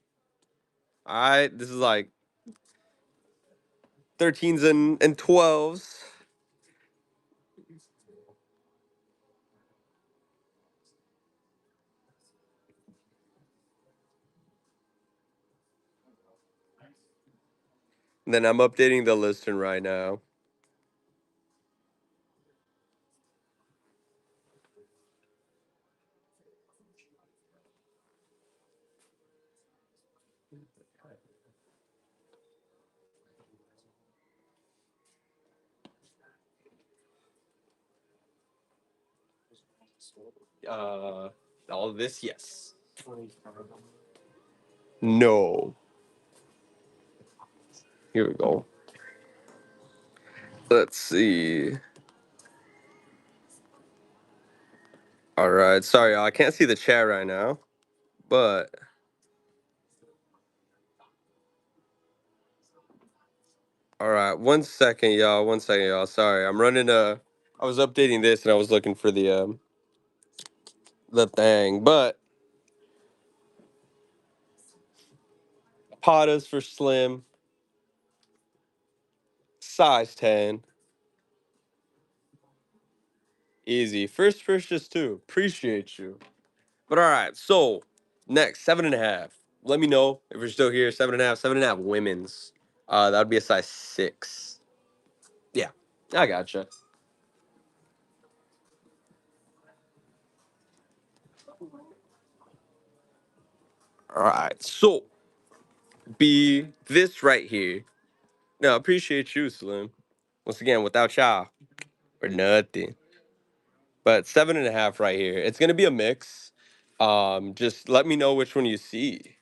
All right. This is like 13s and 12s. And then I'm updating the listing right now. Uh, all of this, yes. No. Here we go. Let's see. All right. Sorry, y'all. I can't see the chat right now, but all right. 1 second, y'all. 1 second, y'all. Sorry, I'm running a. I was updating this and I was looking for the thing, but Patas for Slim. Size 10. Easy. First purchase too. Appreciate you. But all right, so next, 7.5. Let me know if you're still here. 7.5, 7.5 women's. That would be a size 6. Yeah, I gotcha. All right, so be this right here. No, appreciate you, Slim. Once again, without y'all, or nothing. But 7.5 right here. It's gonna be a mix. Just let me know which one you see.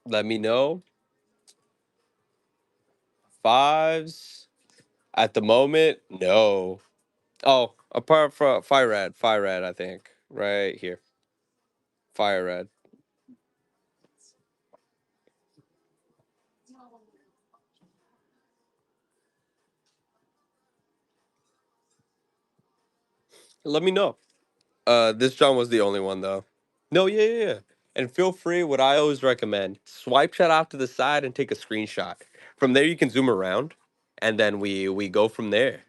Let me know. Fives at the moment, no. Oh, apart from Fire Red, I think right here, Fire Red. Let me know. This John was the only one though. No, yeah, yeah, yeah. And feel free. What I always recommend: swipe shot off to the side and take a screenshot. From there, you can zoom around, and then we go from there.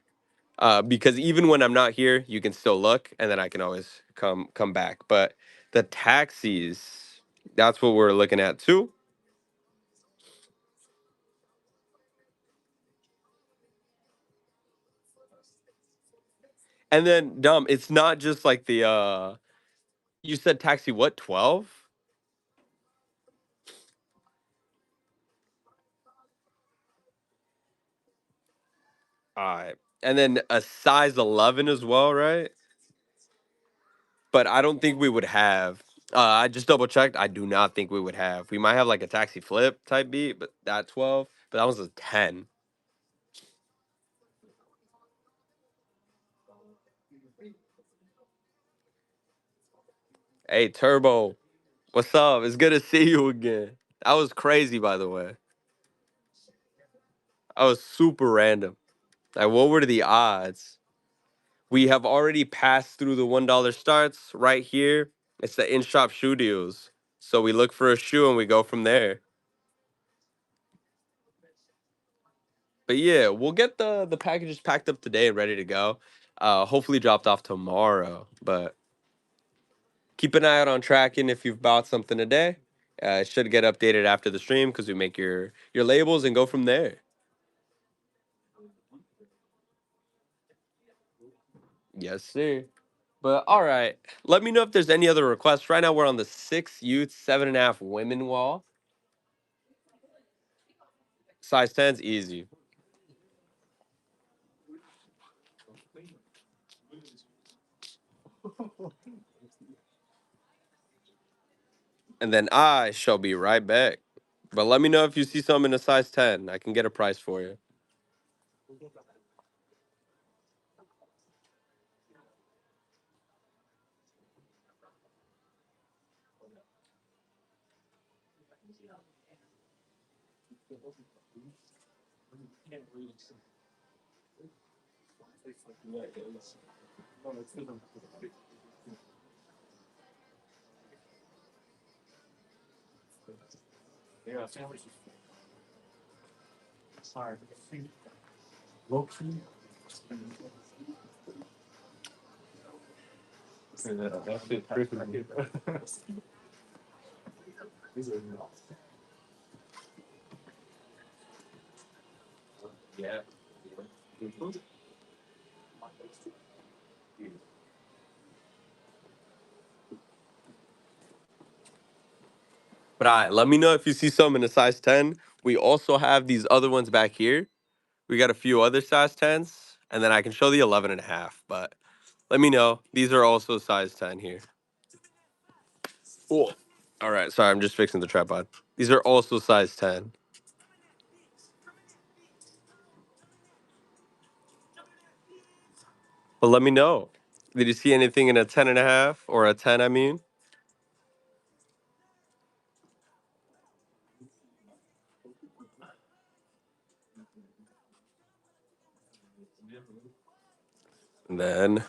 Because even when I'm not here, you can still look, and then I can always come back. But the taxis, that's what we're looking at too. And then, dumb, it's not just like the you said taxi what, 12? Alright. And then a size 11 as well, right? But I don't think we would have. I just double checked. I do not think we would have. We might have like a taxi flip type beat, but that 12. But that was a 10. Hey, Turbo, what's up? It's good to see you again. That was crazy, by the way. That was super random. Like, what were the odds? We have already passed through the $1 starts right here. It's the in-shop shoe deals. So we look for a shoe and we go from there. But yeah, we'll get the packages packed up today and ready to go. Hopefully dropped off tomorrow. But keep an eye out on tracking if you've bought something today. It should get updated after the stream because we make your labels and go from there. Yes, sir. But all right, let me know if there's any other requests. Right now we're on the 6 youth, 7.5 women wall. Size 10's easy. And then I shall be right back. But let me know if you see something in a size 10. I can get a price for you. But all right, let me know if you see some in a size 10. We also have these other ones back here. We got a few other size 10s, and then I can show the 11.5. But let me know. These are also size 10 here. Cool. All right, sorry, I'm just fixing the tripod. These are also size 10. But let me know. Did you see anything in a 10.5 or a 10, I mean? And then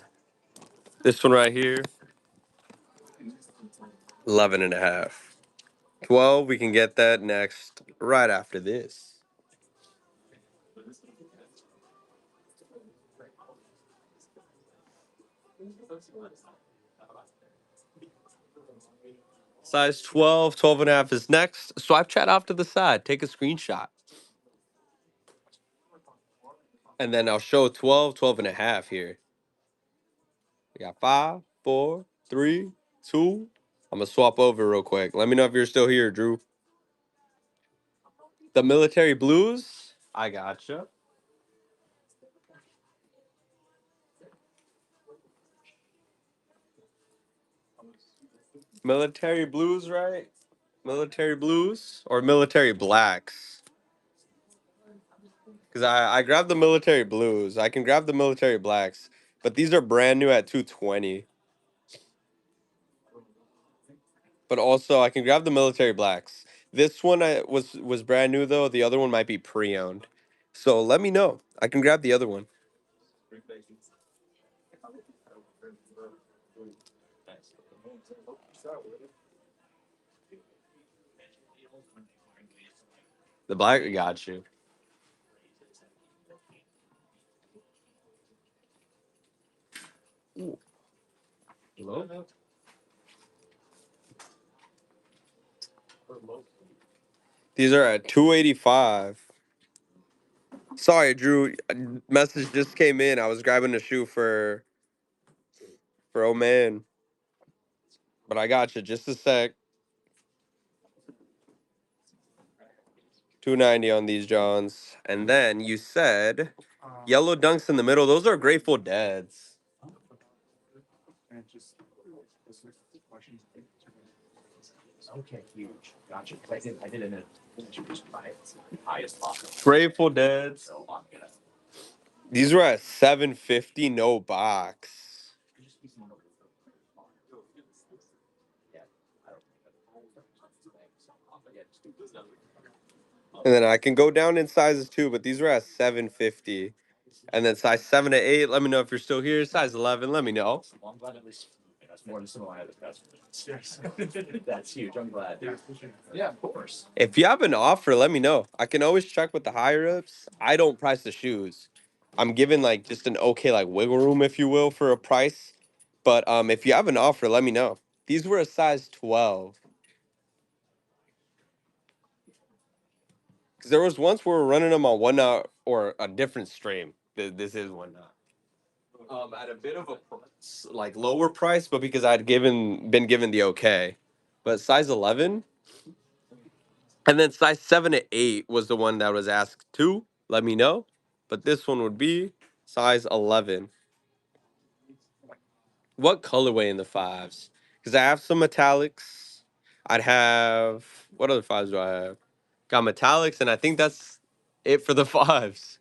this one right here, 11 and a half. 12, we can get that next, right after this. Size 12, 12 and a half is next. Swipe chat off to the side. Take a screenshot. And then I'll show 12, 12 and a half here. We got 5, 4, 3, 2. I'm going to swap over real quick. Let me know if you're still here, Drew. The military blues. I gotcha. Military blues, right? Military blues or military blacks? Because I grabbed the military blues. I can grab the military blacks. But these are brand new at 220. But also, I can grab the military blacks. This one was brand new, though. The other one might be pre-owned. So let me know. I can grab the other one. The black got you. Hello? These are at 285. Sorry, Drew. A message just came in. I was grabbing a shoe for oh man. But I got you. Just a sec. 290 on these Johns. And then you said yellow dunks in the middle. Those are Grateful Deads. Grateful Deads. These were at 750, no box. And then I can go down in sizes too, but these were at 750. And then size 7 to 8, let me know if you're still here. Size 11, let me know. That's huge. I'm glad. Yeah, of course. If you have an offer, let me know. I can always check with the higher ups. I don't price the shoes. I'm given like just an okay like wiggle room, if you will, for a price. But if you have an offer, let me know. These were a size 12. Because there was once we were running them on one knot or a different stream. This is one knot. At a bit of a like lower price, but because I'd been given the okay. But size 11, and then size 7 to 8 was the one that was asked too. Let me know. But this one would be size 11. What colorway in the fives? Because I have some metallics. I'd have what other fives do I have? Got metallics, and I think that's it for the fives.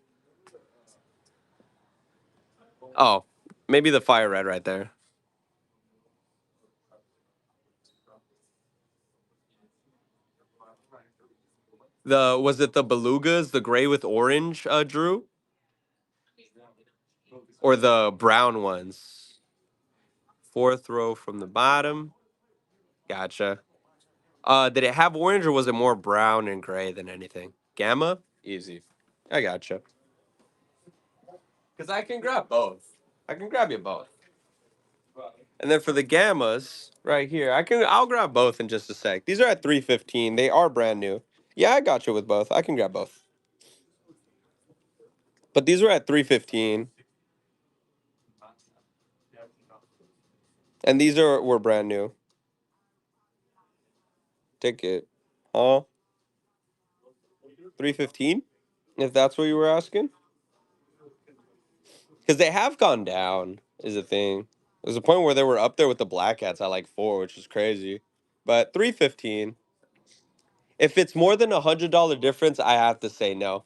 Oh, maybe the fire red right there. The was it the belugas, the gray with orange, Drew, or the brown ones? Fourth row from the bottom. Gotcha. Did it have orange or was it more brown and gray than anything? Gamma, easy. I gotcha. Because I can grab both. I can grab you both. And then for the gammas, right here, I'll grab both in just a sec. These are at 315. They are brand new. Yeah, I got you with both. I can grab both. But these were at 315. And these were brand new. Ticket. Huh? 315? If that's what you were asking? Because they have gone down, is a thing. There's a point where they were up there with the Black Cats at like 4, which is crazy. But 315. If it's more than $100 difference, I have to say no.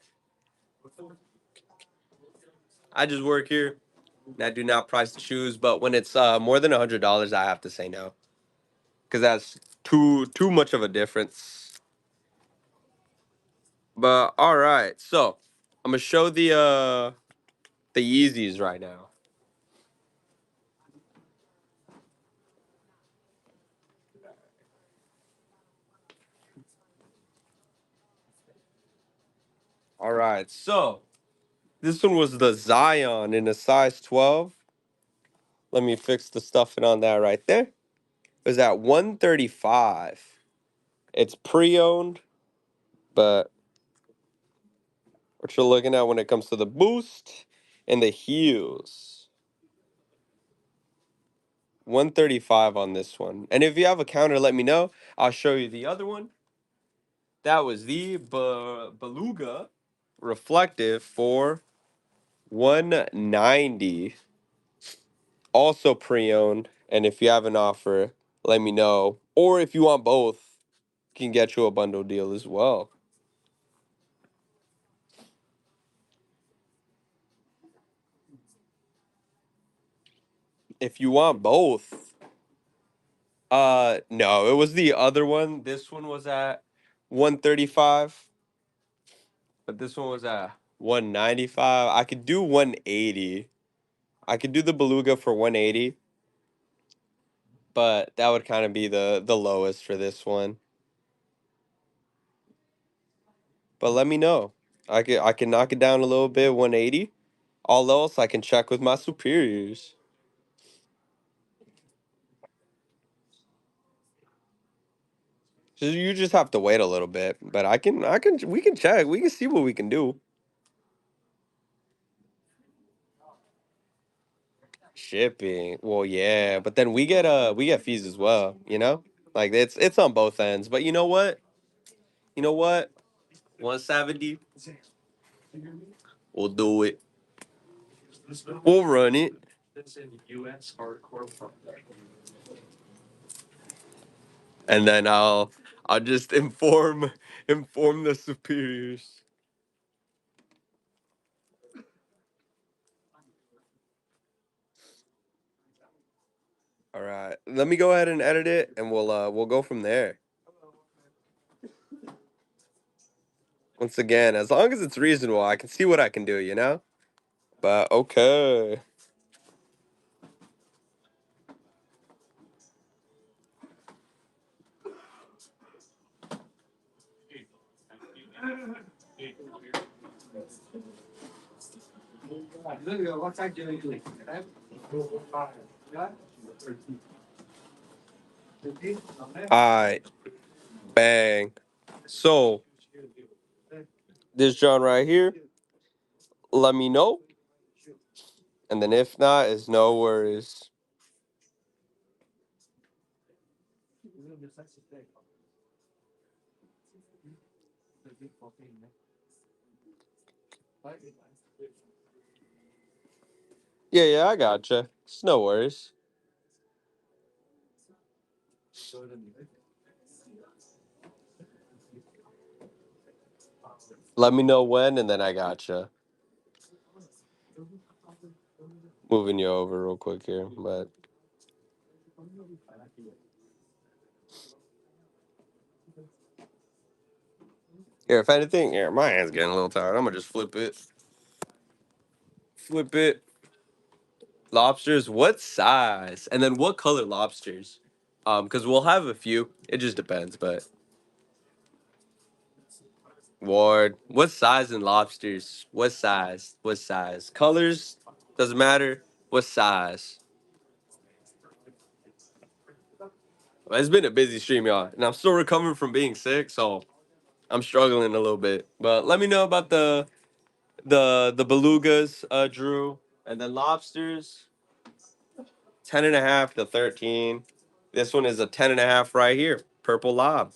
I just work here. And I do not price the shoes, but when it's more than $100, I have to say no. Because that's too much of a difference. But all right, so I'm gonna show the Yeezys right now. All right, so this one was the Zion in a size 12. Let me fix the stuffing on that right there. It was at 135. It's pre-owned, but what you're looking at when it comes to the boost and the heels. 135 on this one. And if you have a counter, let me know. I'll show you the other one. That was the Beluga reflective for 190. Also pre-owned. And if you have an offer, let me know. Or if you want both, can get you a bundle deal as well. If you want both, no, it was the other one. This one was at 135, but this one was at 195. I could do 180. I could do the Beluga for 180, but that would kind of be the lowest for this one. But let me know. I can knock it down a little bit, 180. All else I can check with my superiors. So you just have to wait a little bit, but we can check. We can see what we can do. Shipping. Well, yeah, but then we get fees as well, you know? Like it's on both ends. But you know what? You know what? 170. We'll do it. We'll run it. And then I'll just inform the superiors. All right. Let me go ahead and edit it and we'll go from there. Once again, as long as it's reasonable, I can see what I can do, you know? But okay. Alright, bang. So this John right here, let me know. And then if not, it's no worries. Yeah, yeah, I gotcha. It's no worries. Let me know when, and then I gotcha. Moving you over real quick here, but here, if anything, here, my hand's getting a little tired. I'm gonna just flip it. Flip it. Lobsters, what size? And then what color lobsters? Because we'll have a few. It just depends, but Ward, what size in lobsters? What size? What size? Colors doesn't matter. What size? Well, it's been a busy stream, y'all, and I'm still recovering from being sick, so I'm struggling a little bit. But let me know about the belugas, Drew, and then lobsters. 10.5 to 13. This one is a 10.5 right here. Purple lob.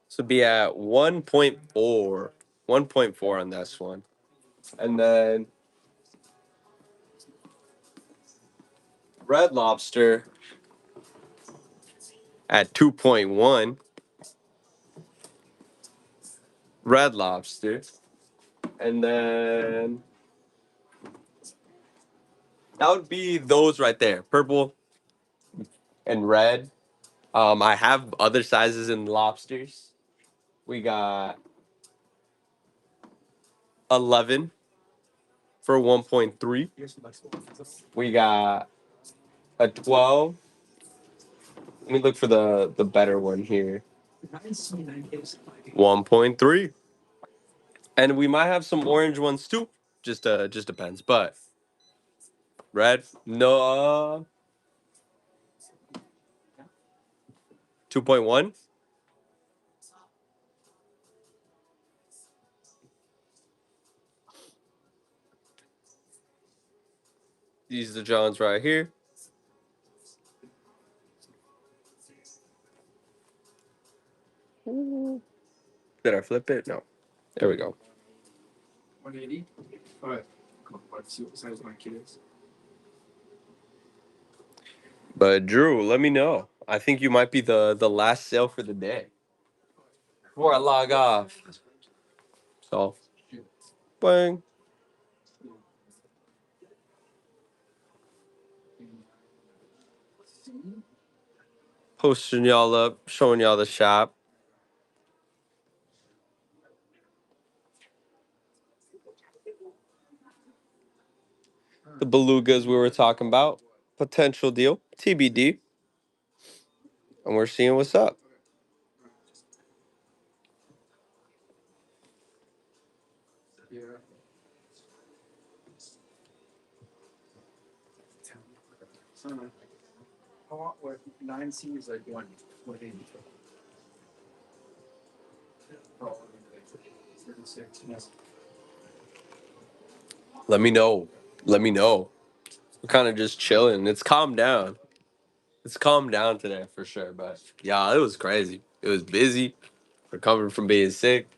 This would be at 1.4. 1.4 on this one. And then red lobster at 2.1. Red lobster. And then that would be those right there. Purple and red. I have other sizes in lobsters. We got 11 for 1.3. We got a 12. Let me look for the better one here. 1.3. And we might have some orange ones too. Just depends. But red, no 2.1. These are the Johns right here. Did I flip it? No. There we go. 180. All right. Let's see what size my kid is. But Drew, let me know. I think you might be the last sale for the day before I log off. So, bang. Posting y'all up, showing y'all the shop. The belugas we were talking about. Potential deal. TBD. And we're seeing what's up. Let me know. Let me know. We're kind of just chilling. It's calmed down. It's calmed down today for sure. But yeah, it was crazy. It was busy. Recovering from being sick.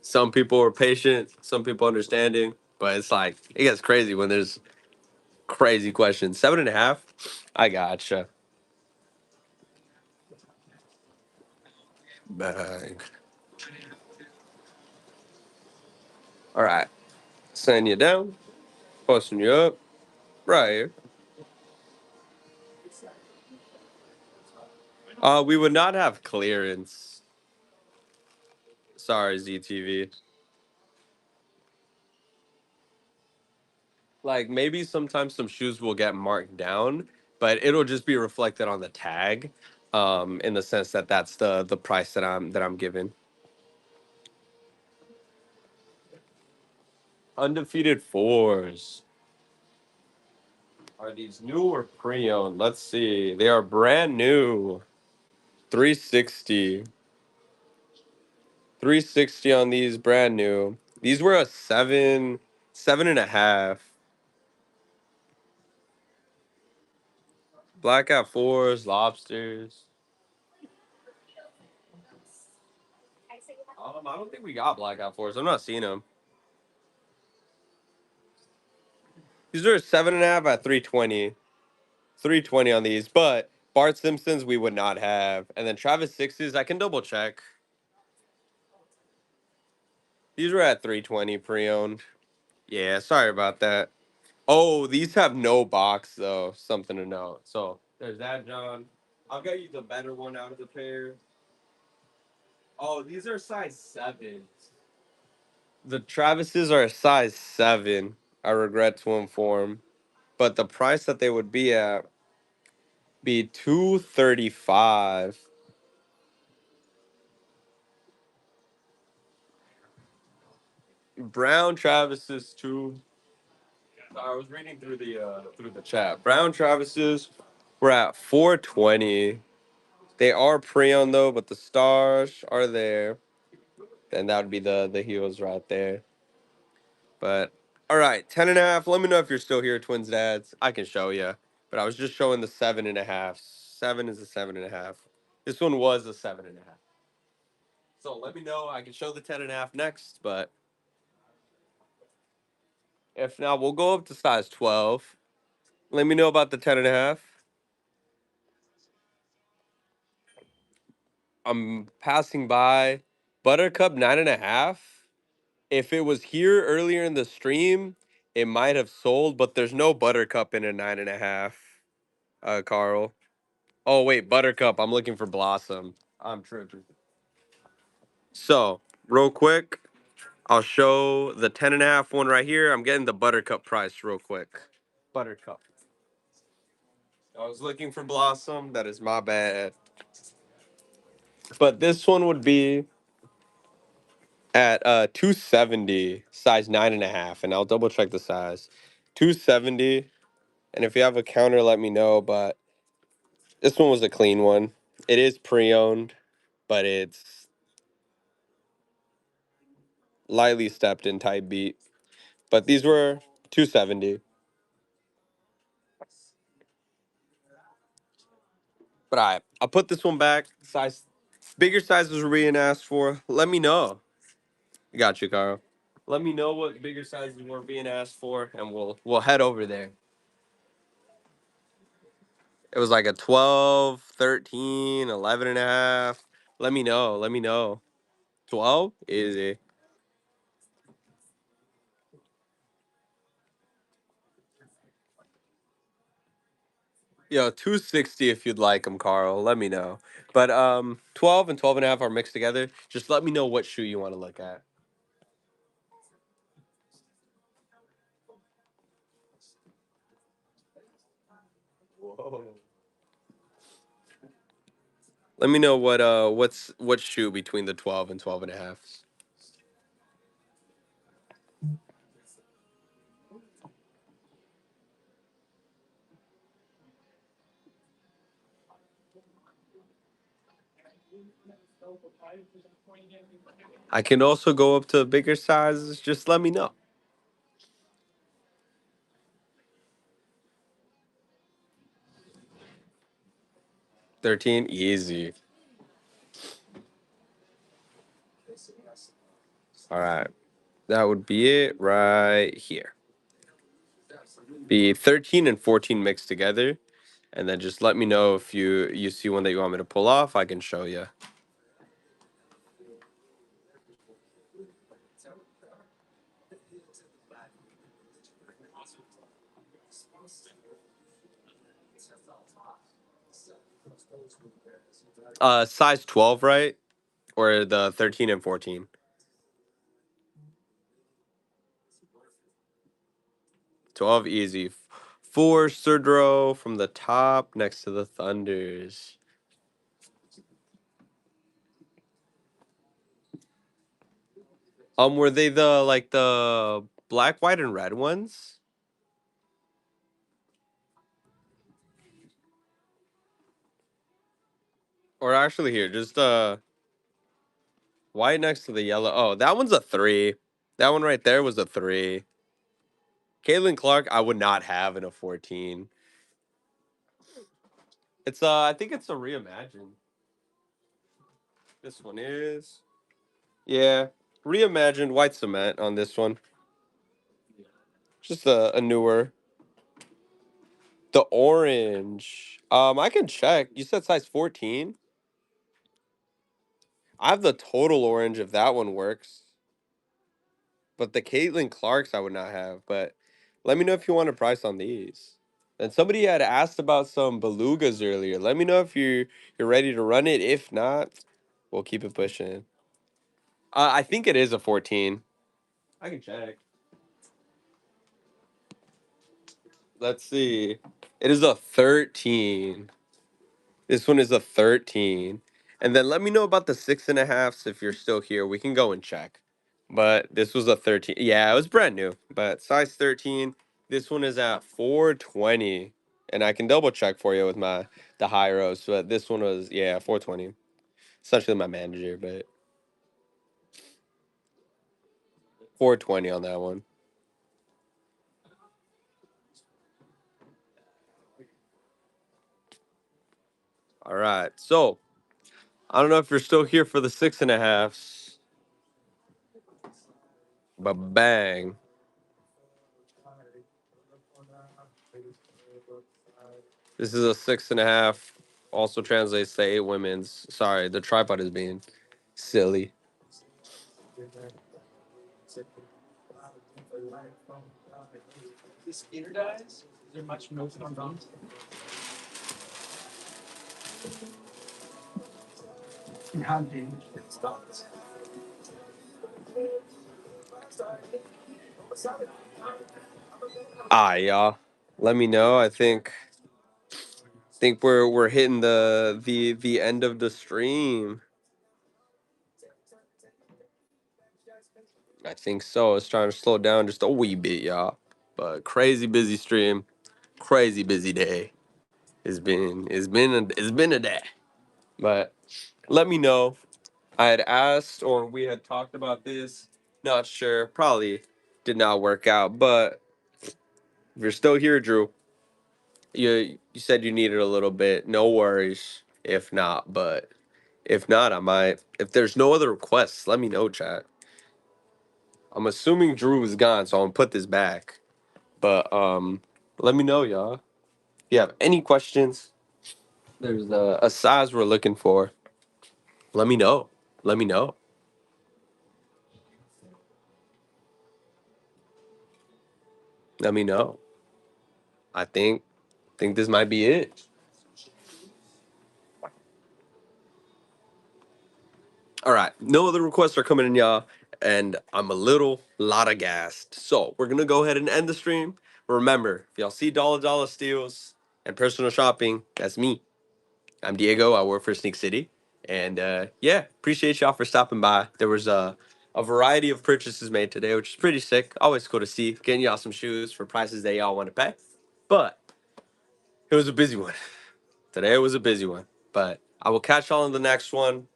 Some people are patient, some people understanding. But it's like it gets crazy when there's crazy questions. 7.5. I gotcha. Bang. All right. Sending you down. Posting you up. Right here. We would not have clearance. Sorry, ZTV. Like maybe sometimes some shoes will get marked down, but it'll just be reflected on the tag, in the sense that that's the price that I'm given. Undefeated fours. Are these new or pre-owned? Let's see. They are brand new. 360. 360 on these, brand new. These were a 7.5. Blackout fours, lobsters. I don't think we got blackout fours. I'm not seeing them. These are 7.5 at 320. 320 on these, but Bart Simpsons we would not have. And then Travis Sixes, I can double check. These were at 320 pre-owned. Yeah, sorry about that. Oh, these have no box though. Something to note. So there's that, John. I'll get you the better one out of the pair. Oh, these are size 7. The Travises are a size 7. I regret to inform. But the price that they would be at be 235. Brown Travises too. I was reading through the chat. Brown Travises were at 420. They are pre-owned though, but the stars are there. And that would be the heels right there. But all right, 10.5. Let me know if you're still here, Twins Dads. I can show you. But I was just showing the 7.5. 7 is a 7.5. This one was a 7.5. So let me know. I can show the 10.5 next, but if not, we'll go up to size 12. Let me know about the 10.5. I'm passing by Buttercup 9.5. If it was here earlier in the stream, it might have sold, but there's no Buttercup in a 9.5. Carl. Oh wait, Buttercup. I'm looking for Blossom. I'm tripping. So real quick, I'll show the 10.5 one right here. I'm getting the Buttercup price real quick. Buttercup. I was looking for Blossom. That is my bad. But this one would be at 270, size 9.5, and I'll double check the size. 270, and if you have a counter, let me know. But this one was a clean one. It is pre-owned, but it's lightly stepped in type beat. But these were 270. But I'll put this one back. Size bigger sizes were being asked for. Let me know. Got you, Carl. Let me know what bigger sizes were being asked for, and we'll head over there. It was like a 12, 13, 11 and a half. Let me know. Let me know. 12? Easy. Yo, 260 if you'd like them, Carl. Let me know. But 12 and 12 and a half are mixed together. Just let me know what shoe you want to look at. Whoa. Let me know what shoe between the 12 and 12 and a half. I can also go up to bigger sizes. Just let me know. 13, easy. All right. That would be it right here. Be 13 and 14 mixed together. And then just let me know if you see one that you want me to pull off. I can show you. Size 12, right? Or the 13 and 14? 12, easy. Four Surdro from the top next to the Thunders. Were they the black, white, and red ones? Or actually here, just white next to the yellow. Oh, that one's a 3. That one right there was a 3. Caitlin Clark, I would not have in a 14. It's I think it's a reimagine. This one is. Yeah. Reimagined white cement on this one. Just a newer. The orange. I can check. You said size 14? I have the total orange if that one works. But the Caitlin Clarks I would not have. But let me know if you want a price on these. And somebody had asked about some belugas earlier. Let me know if you're ready to run it. If not, we'll keep it pushing. I think it is a 14. I can check. Let's see. It is a 13. This one is a 13. And then let me know about the 6.5s if you're still here. We can go and check. But this was a 13. Yeah, it was brand new. But size 13. This one is at 420. And I can double check for you with the high rows. But this one was, yeah, 420. Essentially my manager, but 420 on that one. All right. So I don't know if you're still here for the 6.5s. But bang. This is a 6.5. Also translates to 8 women's. Sorry, the tripod is being silly. Y'all. Let me know. I think we're hitting the end of the stream. I think so. It's trying to slow down just a wee bit, y'all. But crazy busy stream, crazy busy day. It's been a day. But let me know. I had asked or we had talked about this. Not sure. Probably did not work out. But if you're still here, Drew, you said you needed a little bit. No worries. If not, but if not, I might. If there's no other requests, let me know, chat. I'm assuming Drew is gone, so I'm gonna put this back. But let me know, y'all. If you have any questions, there's a size we're looking for. Let me know. Let me know. Let me know. I think this might be it. All right. No other requests are coming in, y'all. And I'm a lot of gassed. So we're gonna go ahead and end the stream. Remember, if y'all see Dolla Steals and personal shopping, that's me. I'm Diego. I work for Sneak City. And yeah, appreciate y'all for stopping by. There was a variety of purchases made today, which is pretty sick. Always cool to see. Getting y'all some shoes for prices that y'all want to pay. But it was a busy one. Today was a busy one. But I will catch y'all in the next one.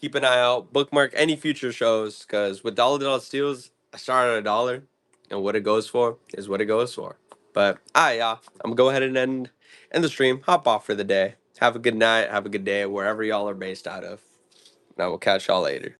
Keep an eye out. Bookmark any future shows because with Dollar Steals, I started at $1, and what it goes for is what it goes for. But y'all, I'm gonna go ahead and end the stream. Hop off for the day. Have a good night. Have a good day wherever y'all are based out of. And I will catch y'all later.